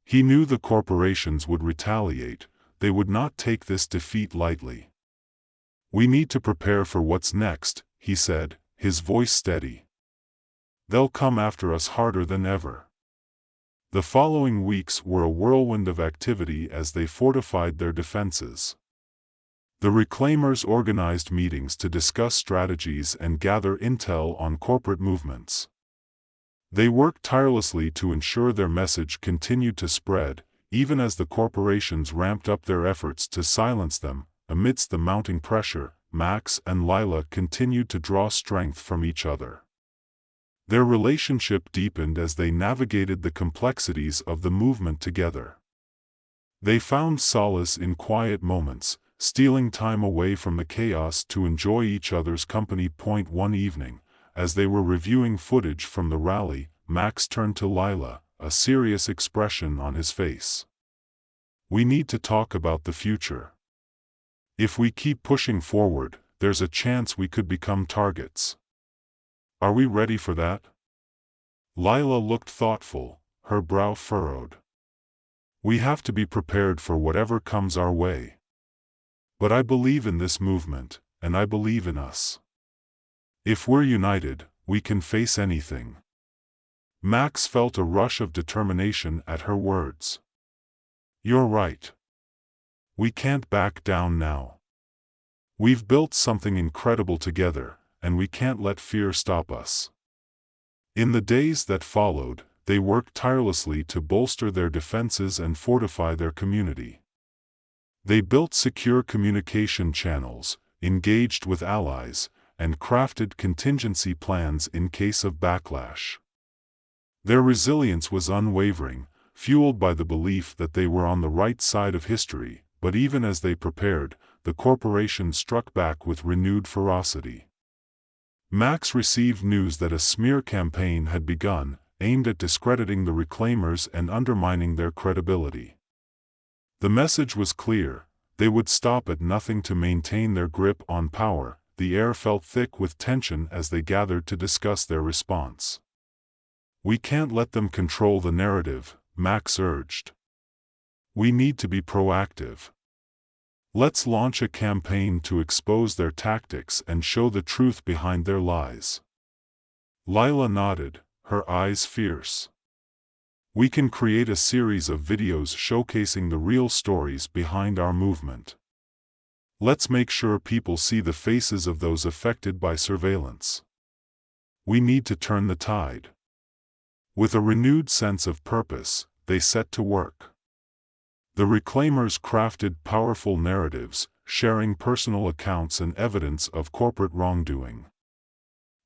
He knew the corporations would retaliate. They would not take this defeat lightly. "We need to prepare for what's next," he said, his voice steady. "They'll come after us harder than ever." The following weeks were a whirlwind of activity as they fortified their defenses. The reclaimers organized meetings to discuss strategies and gather intel on corporate movements. They worked tirelessly to ensure their message continued to spread, even as the corporations ramped up their efforts to silence them. Amidst the mounting pressure, Max and Lila continued to draw strength from each other. Their relationship deepened as they navigated the complexities of the movement together. They found solace in quiet moments, stealing time away from the chaos to enjoy each other's company. One evening, as they were reviewing footage from the rally, Max turned to Lila, a serious expression on his face. "We need to talk about the future. If we keep pushing forward, there's a chance we could become targets. Are we ready for that?" Lila looked thoughtful, her brow furrowed. "We have to be prepared for whatever comes our way. But I believe in this movement, and I believe in us. If we're united, we can face anything." Max felt a rush of determination at her words. "You're right. We can't back down now. We've built something incredible together, and we can't let fear stop us." In the days that followed, they worked tirelessly to bolster their defenses and fortify their community. They built secure communication channels, engaged with allies, and crafted contingency plans in case of backlash. Their resilience was unwavering, fueled by the belief that they were on the right side of history. But even as they prepared, the corporation struck back with renewed ferocity. Max received news that a smear campaign had begun, aimed at discrediting the reclaimers and undermining their credibility. The message was clear: they would stop at nothing to maintain their grip on power. The air felt thick with tension as they gathered to discuss their response. "We can't let them control the narrative," Max urged. "We need to be proactive. Let's launch a campaign to expose their tactics and show the truth behind their lies." Lila nodded, her eyes fierce. "We can create a series of videos showcasing the real stories behind our movement. Let's make sure people see the faces of those affected by surveillance. We need to turn the tide." With a renewed sense of purpose, they set to work. The reclaimers crafted powerful narratives, sharing personal accounts and evidence of corporate wrongdoing.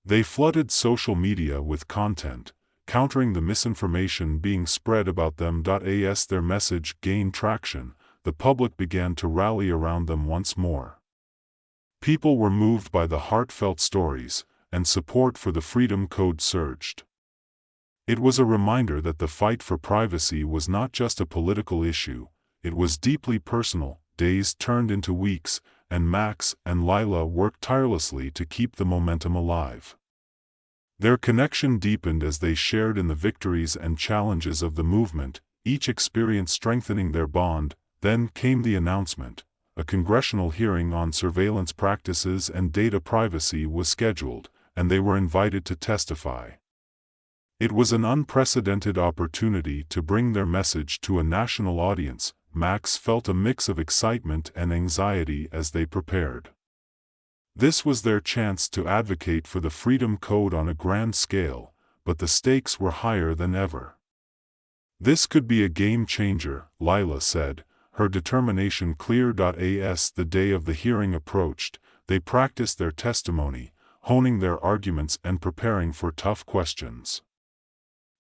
They flooded social media with content, countering the misinformation being spread about them. As their message gained traction, the public began to rally around them once more. People were moved by the heartfelt stories, and support for the Freedom Code surged. It was a reminder that the fight for privacy was not just a political issue, it was deeply personal. Days turned into weeks, and Max and Lila worked tirelessly to keep the momentum alive. Their connection deepened as they shared in the victories and challenges of the movement, each experience strengthening their bond. Then came the announcement. A congressional hearing on surveillance practices and data privacy was scheduled, and they were invited to testify. It was an unprecedented opportunity to bring their message to a national audience. Mechs felt a mix of excitement and anxiety as they prepared. This was their chance to advocate for the Freedom Code on a grand scale, but the stakes were higher than ever. "This could be a game changer," Lila said, her determination clear. As the day of the hearing approached, they practiced their testimony, honing their arguments and preparing for tough questions.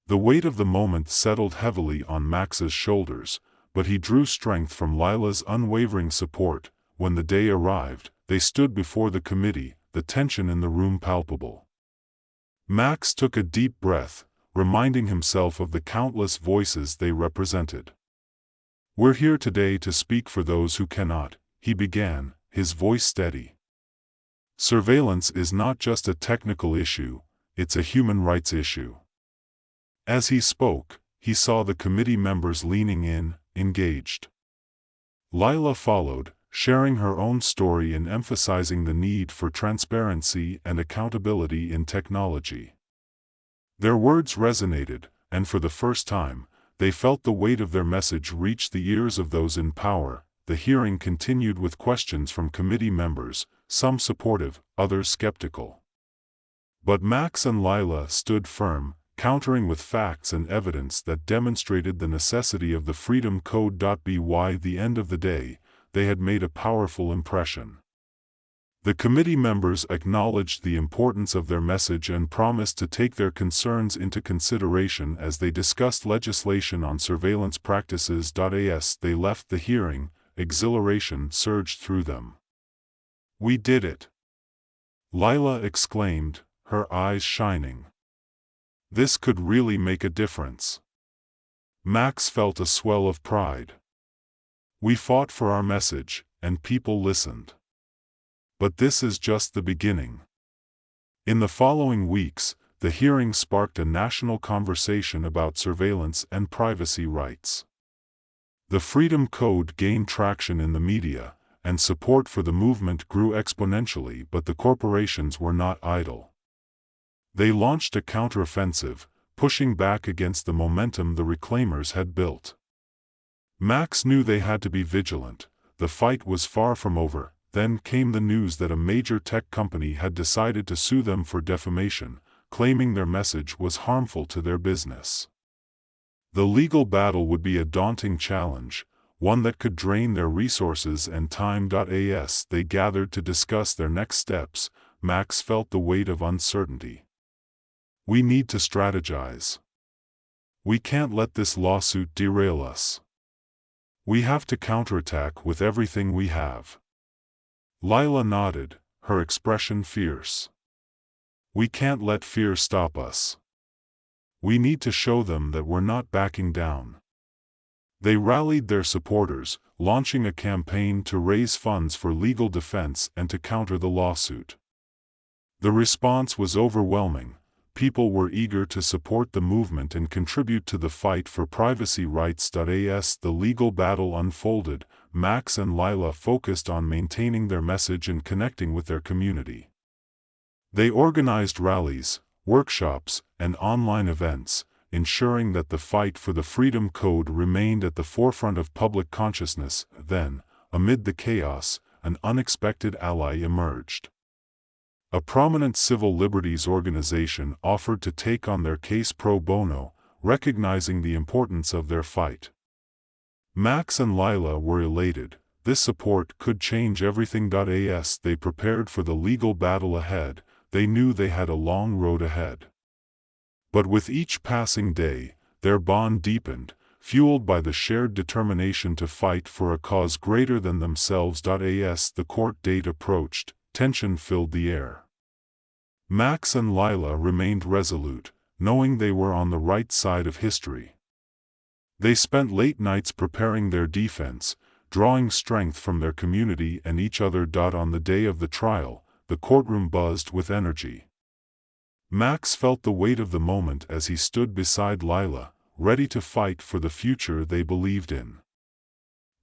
The weight of the moment settled heavily on Mechs's shoulders, but he drew strength from Lila's unwavering support. When the day arrived, they stood before the committee, the tension in the room palpable. Mechs took a deep breath, reminding himself of the countless voices they represented. "We're here today to speak for those who cannot," he began, his voice steady. "Surveillance is not just a technical issue, it's a human rights issue." As he spoke, he saw the committee members leaning in, engaged. Lila followed, sharing her own story and emphasizing the need for transparency and accountability in technology. Their words resonated, and for the first time, they felt the weight of their message reach the ears of those in power. The hearing continued with questions from committee members, some supportive, others skeptical. But Mechs and Lila stood firm, countering with facts and evidence that demonstrated the necessity of the Freedom Code. By the end of the day, they had made a powerful impression. The committee members acknowledged the importance of their message and promised to take their concerns into consideration as they discussed legislation on surveillance practices. As they left the hearing, exhilaration surged through them. "We did it!" Lila exclaimed, her eyes shining. "This could really make a difference." Mechs felt a swell of pride. "We fought for our message, and people listened. But this is just the beginning." In the following weeks, the hearing sparked a national conversation about surveillance and privacy rights. The Freedom Code gained traction in the media, and support for the movement grew exponentially. But the corporations were not idle. They launched a counteroffensive, pushing back against the momentum the reclaimers had built. Mechs knew they had to be vigilant. The fight was far from over. Then came the news that a major tech company had decided to sue them for defamation, claiming their message was harmful to their business. The legal battle would be a daunting challenge, one that could drain their resources and time. As they gathered to discuss their next steps, Mechs felt the weight of uncertainty. "We need to strategize. We can't let this lawsuit derail us. We have to counterattack with everything we have." Lila nodded, her expression fierce. "We can't let fear stop us. We need to show them that we're not backing down." They rallied their supporters, launching a campaign to raise funds for legal defense and to counter the lawsuit. The response was overwhelming. People were eager to support the movement and contribute to the fight for privacy rights. As the legal battle unfolded, Mechs and Lila focused on maintaining their message and connecting with their community. They organized rallies, workshops, and online events, ensuring that the fight for the Freedom Code remained at the forefront of public consciousness. Then, amid the chaos, an unexpected ally emerged. A prominent civil liberties organization offered to take on their case pro bono, recognizing the importance of their fight. Mechs and Lila were elated. This support could change everything. As they prepared for the legal battle ahead, they knew they had a long road ahead. But with each passing day, their bond deepened, fueled by the shared determination to fight for a cause greater than themselves. As the court date approached, tension filled the air. Mechs and Lila remained resolute, knowing they were on the right side of history. They spent late nights preparing their defense, drawing strength from their community and each other. On the day of the trial, the courtroom buzzed with energy. Mechs felt the weight of the moment as he stood beside Lila, ready to fight for the future they believed in.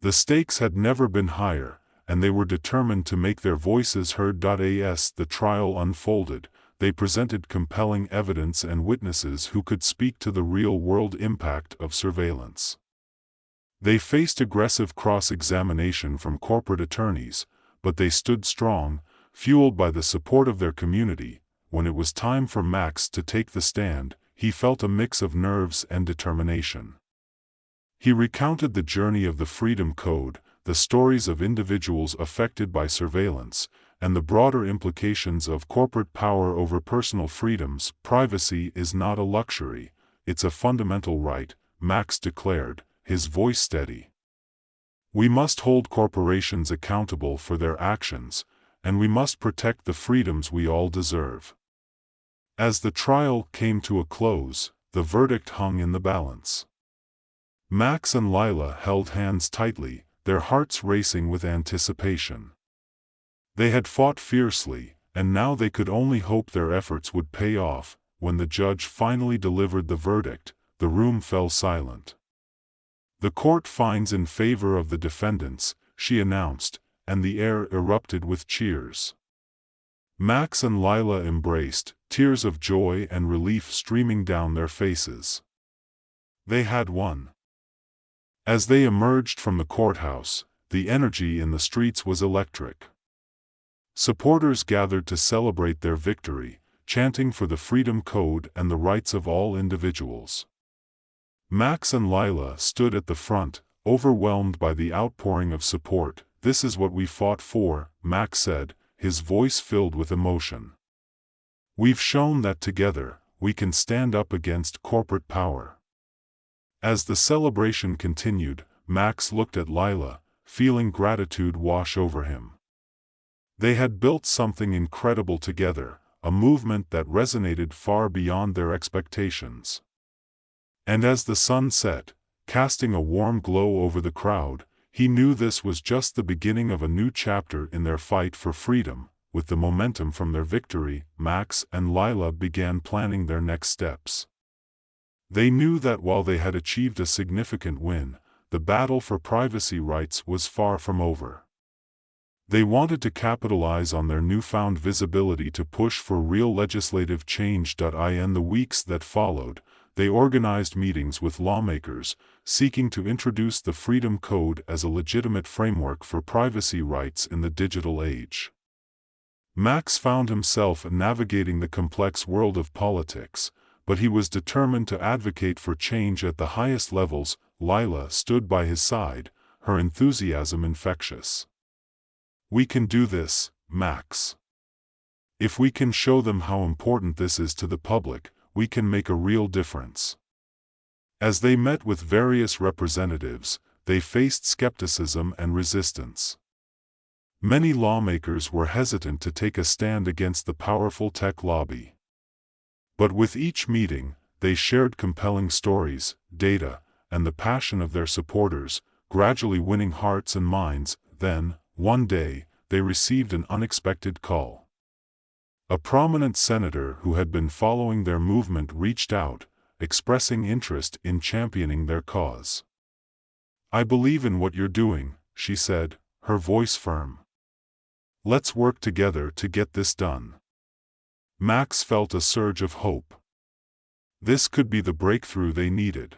The stakes had never been higher, and they were determined to make their voices heard. As the trial unfolded, they presented compelling evidence and witnesses who could speak to the real-world impact of surveillance. They faced aggressive cross-examination from corporate attorneys, but they stood strong, fueled by the support of their community. When it was time for Mechs to take the stand, he felt a mix of nerves and determination. He recounted the journey of the Freedom Code, the stories of individuals affected by surveillance, and the broader implications of corporate power over personal freedoms. Privacy is not a luxury, it's a fundamental right, Mechs declared, his voice steady. We must hold corporations accountable for their actions, and we must protect the freedoms we all deserve. As the trial came to a close, the verdict hung in the balance. Mechs and Lila held hands tightly, their hearts racing with anticipation. They had fought fiercely, and now they could only hope their efforts would pay off. When the judge finally delivered the verdict, the room fell silent. "The court finds in favor of the defendants," she announced, and the air erupted with cheers. Mechs and Lila embraced, tears of joy and relief streaming down their faces. They had won. As they emerged from the courthouse, the energy in the streets was electric. Supporters gathered to celebrate their victory, chanting for the Freedom Code and the rights of all individuals. Mechs and Lila stood at the front, overwhelmed by the outpouring of support. "This is what we fought for," Mechs said, his voice filled with emotion. "We've shown that together, we can stand up against corporate power." As the celebration continued, Mechs looked at Lila, feeling gratitude wash over him. They had built something incredible together, a movement that resonated far beyond their expectations. And as the sun set, casting a warm glow over the crowd, he knew this was just the beginning of a new chapter in their fight for freedom. With the momentum from their victory, Mechs and Lila began planning their next steps. They knew that while they had achieved a significant win, the battle for privacy rights was far from over. They wanted to capitalize on their newfound visibility to push for real legislative change. In the weeks that followed, they organized meetings with lawmakers, seeking to introduce the Freedom Code as a legitimate framework for privacy rights in the digital age. Mechs found himself navigating the complex world of politics, but he was determined to advocate for change at the highest levels. Lila stood by his side, her enthusiasm infectious. "We can do this, Mechs. If we can show them how important this is to the public, we can make a real difference." As they met with various representatives, they faced skepticism and resistance. Many lawmakers were hesitant to take a stand against the powerful tech lobby. But with each meeting, they shared compelling stories, data, and the passion of their supporters, gradually winning hearts and minds. Then, one day, they received an unexpected call. A prominent senator who had been following their movement reached out, expressing interest in championing their cause. "I believe in what you're doing," she said, her voice firm. "Let's work together to get this done." Mechs felt a surge of hope. This could be the breakthrough they needed.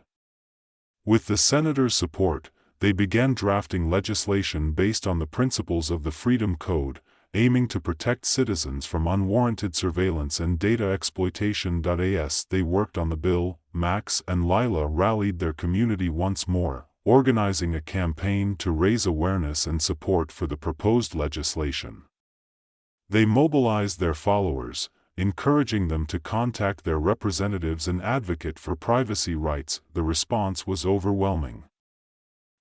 With the senator's support, they began drafting legislation based on the principles of the Freedom Code, aiming to protect citizens from unwarranted surveillance and data exploitation. As they worked on the bill, Mechs and Lila rallied their community once more, organizing a campaign to raise awareness and support for the proposed legislation. They mobilized their followers, encouraging them to contact their representatives and advocate for privacy rights. The response was overwhelming.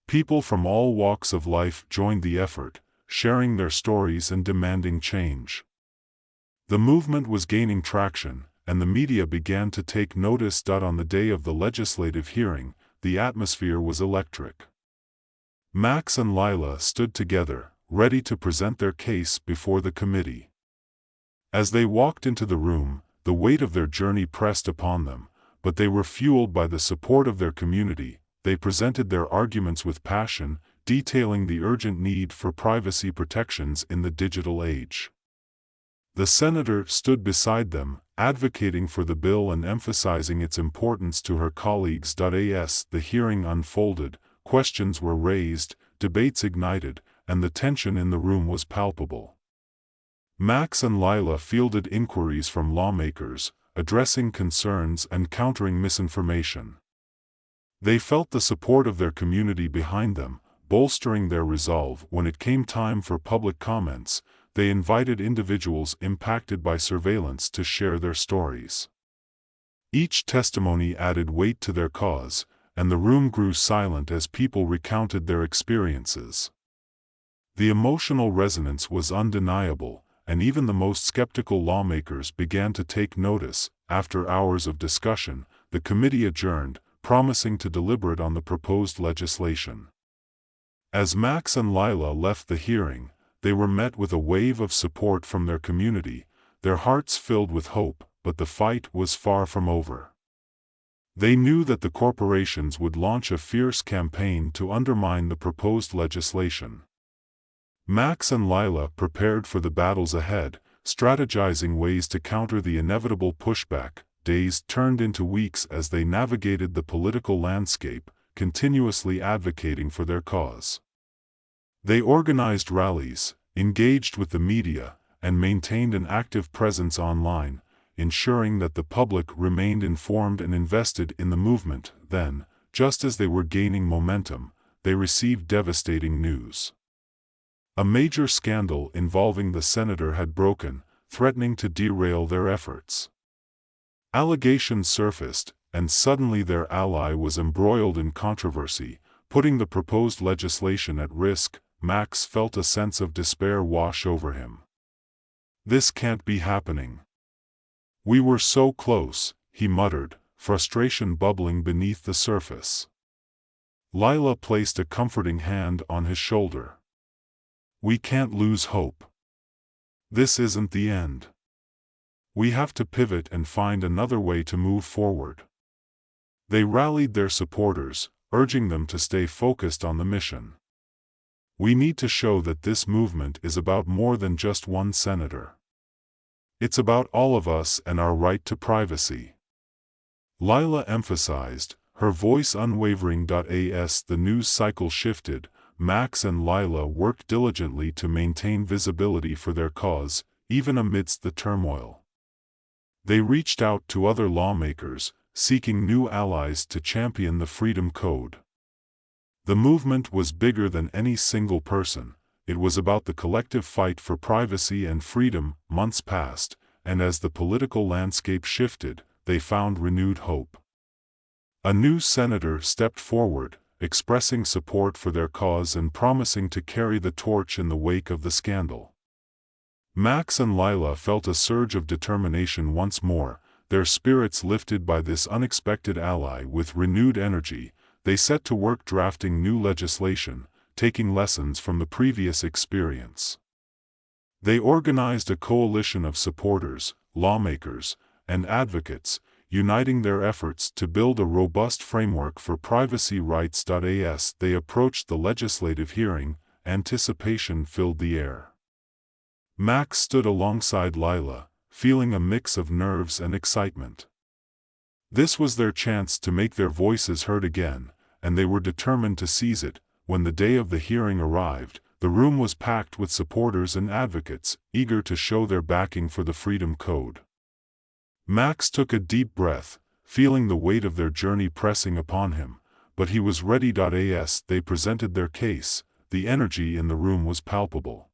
People from all walks of life joined the effort, sharing their stories and demanding change. The movement was gaining traction, and the media began to take notice. On the day of the legislative hearing, the atmosphere was electric. Mechs and Lila stood together, ready to present their case before the committee. As they walked into the room, the weight of their journey pressed upon them, but they were fueled by the support of their community. They presented their arguments with passion, detailing the urgent need for privacy protections in the digital age. The senator stood beside them, advocating for the bill and emphasizing its importance to her colleagues. As the hearing unfolded, questions were raised, debates ignited, and the tension in the room was palpable. Max and Lila fielded inquiries from lawmakers, addressing concerns and countering misinformation. They felt the support of their community behind them, bolstering their resolve. When it came time for public comments, they invited individuals impacted by surveillance to share their stories. Each testimony added weight to their cause, and the room grew silent as people recounted their experiences. The emotional resonance was undeniable, and even the most skeptical lawmakers began to take notice. After hours of discussion, the committee adjourned, promising to deliberate on the proposed legislation. As Max and Lila left the hearing, they were met with a wave of support from their community, their hearts filled with hope, but the fight was far from over. They knew that the corporations would launch a fierce campaign to undermine the proposed legislation. Max and Lila prepared for the battles ahead, strategizing ways to counter the inevitable pushback. Days turned into weeks as they navigated the political landscape, continuously advocating for their cause. They organized rallies, engaged with the media, and maintained an active presence online, ensuring that the public remained informed and invested in the movement. Then, just as they were gaining momentum, they received devastating news. A major scandal involving the senator had broken, threatening to derail their efforts. Allegations surfaced, and suddenly their ally was embroiled in controversy, putting the proposed legislation at risk. Max felt a sense of despair wash over him. "This can't be happening. We were so close," he muttered, frustration bubbling beneath the surface. Lila placed a comforting hand on his shoulder. "We can't lose hope. This isn't the end. We have to pivot and find another way to move forward." They rallied their supporters, urging them to stay focused on the mission. "We need to show that this movement is about more than just one senator. It's about all of us and our right to privacy," Lila emphasized, her voice unwavering. As the news cycle shifted, Max and Lila worked diligently to maintain visibility for their cause, even amidst the turmoil. They reached out to other lawmakers, seeking new allies to champion the Freedom Code. The movement was bigger than any single person. It was about the collective fight for privacy and freedom. Months passed, and as the political landscape shifted, they found renewed hope. A new senator stepped forward, expressing support for their cause and promising to carry the torch in the wake of the scandal. Max and Lila felt a surge of determination once more, their spirits lifted by this unexpected ally. With renewed energy, they set to work drafting new legislation, taking lessons from the previous experience. They organized a coalition of supporters, lawmakers, and advocates, uniting their efforts to build a robust framework for privacy rights. As they approached the legislative hearing, anticipation filled the air. Max stood alongside Lila, feeling a mix of nerves and excitement. This was their chance to make their voices heard again, and they were determined to seize it. When the day of the hearing arrived, the room was packed with supporters and advocates, eager to show their backing for the Freedom Code. Max took a deep breath, feeling the weight of their journey pressing upon him, but he was ready. As they presented their case, the energy in the room was palpable.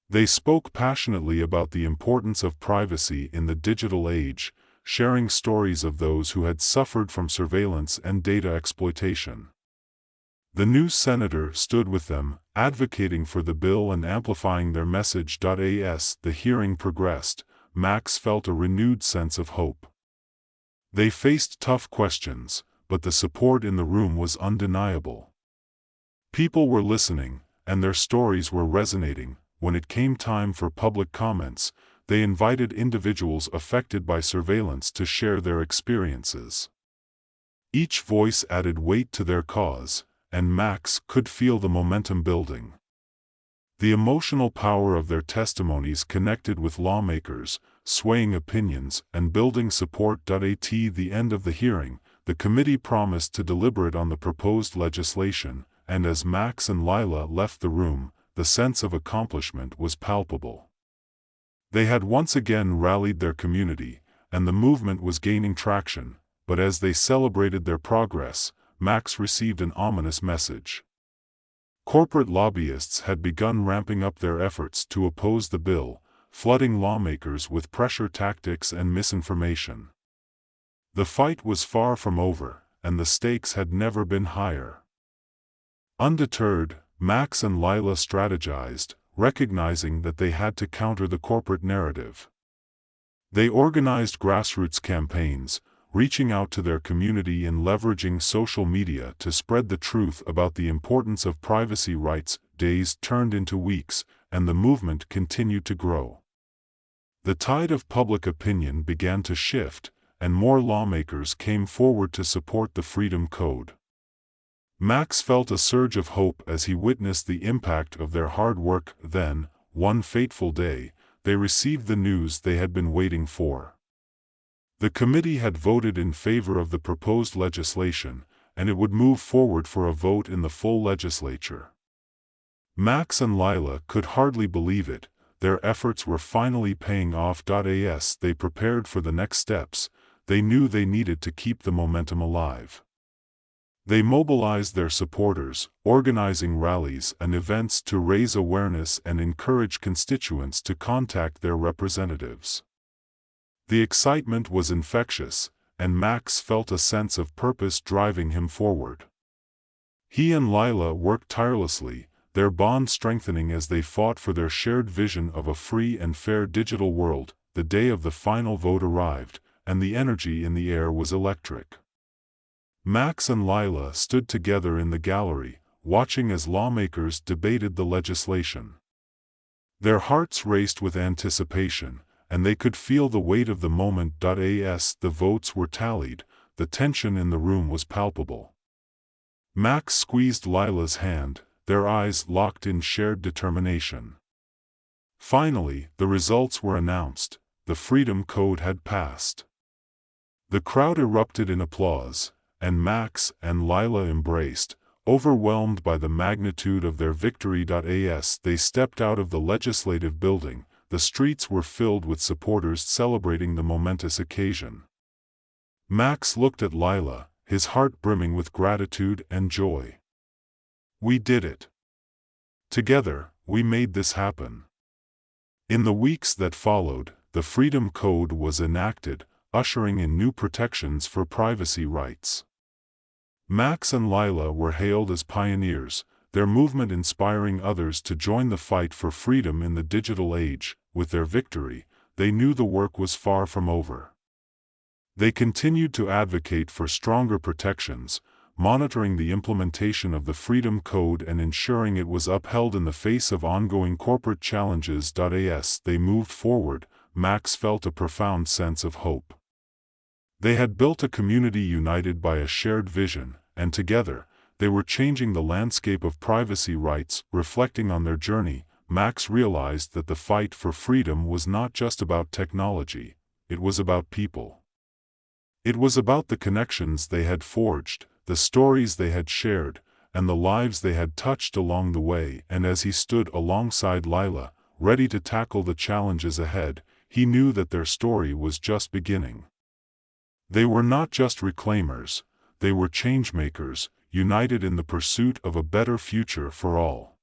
They spoke passionately about the importance of privacy in the digital age, sharing stories of those who had suffered from surveillance and data exploitation. The new senator stood with them, advocating for the bill and amplifying their message. As the hearing progressed, Max felt a renewed sense of hope. They faced tough questions, but the support in the room was undeniable. People were listening, and their stories were resonating. When it came time for public comments, they invited individuals affected by surveillance to share their experiences. Each voice added weight to their cause, and Max could feel the momentum building. The emotional power of their testimonies connected with lawmakers, swaying opinions, and building support. At the end of the hearing, the committee promised to deliberate on the proposed legislation, and as Max and Lila left the room, the sense of accomplishment was palpable. They had once again rallied their community, and the movement was gaining traction, but as they celebrated their progress, Max received an ominous message. Corporate lobbyists had begun ramping up their efforts to oppose the bill, flooding lawmakers with pressure tactics and misinformation. The fight was far from over, and the stakes had never been higher. Undeterred, Max and Lila strategized, recognizing that they had to counter the corporate narrative. They organized grassroots campaigns, reaching out to their community and leveraging social media to spread the truth about the importance of privacy rights. Days turned into weeks, and the movement continued to grow. The tide of public opinion began to shift, and more lawmakers came forward to support the Freedom Code. Max felt a surge of hope as he witnessed the impact of their hard work. Then, one fateful day, they received the news they had been waiting for. The committee had voted in favor of the proposed legislation, and it would move forward for a vote in the full legislature. Max and Lila could hardly believe it. Their efforts were finally paying off. As they prepared for the next steps, they knew they needed to keep the momentum alive. They mobilized their supporters, organizing rallies and events to raise awareness and encourage constituents to contact their representatives. The excitement was infectious, and Max felt a sense of purpose driving him forward. He and Lila worked tirelessly, their bond strengthening as they fought for their shared vision of a free and fair digital world. The day of the final vote arrived, and the energy in the air was electric. Max and Lila stood together in the gallery, watching as lawmakers debated the legislation. Their hearts raced with anticipation, and they could feel the weight of the moment. As the votes were tallied, the tension in the room was palpable. Max squeezed Lila's hand, their eyes locked in shared determination. Finally, the results were announced. The Freedom Code had passed. The crowd erupted in applause, and Max and Lila embraced, overwhelmed by the magnitude of their victory. As they stepped out of the legislative building, the streets were filled with supporters celebrating the momentous occasion. Max looked at Lila, his heart brimming with gratitude and joy. "We did it. Together, we made this happen." In the weeks that followed, the Freedom Code was enacted, ushering in new protections for privacy rights. Max and Lila were hailed as pioneers, their movement inspiring others to join the fight for freedom in the digital age. With their victory, they knew the work was far from over. They continued to advocate for stronger protections, monitoring the implementation of the Freedom Code and ensuring it was upheld in the face of ongoing corporate challenges. As they moved forward, Max felt a profound sense of hope. They had built a community united by a shared vision, and together, they were changing the landscape of privacy rights. Reflecting on their journey, Max realized that the fight for freedom was not just about technology, it was about people. It was about the connections they had forged, the stories they had shared, and the lives they had touched along the way. And as he stood alongside Lila, ready to tackle the challenges ahead, he knew that their story was just beginning. They were not just reclaimers, they were changemakers, united in the pursuit of a better future for all.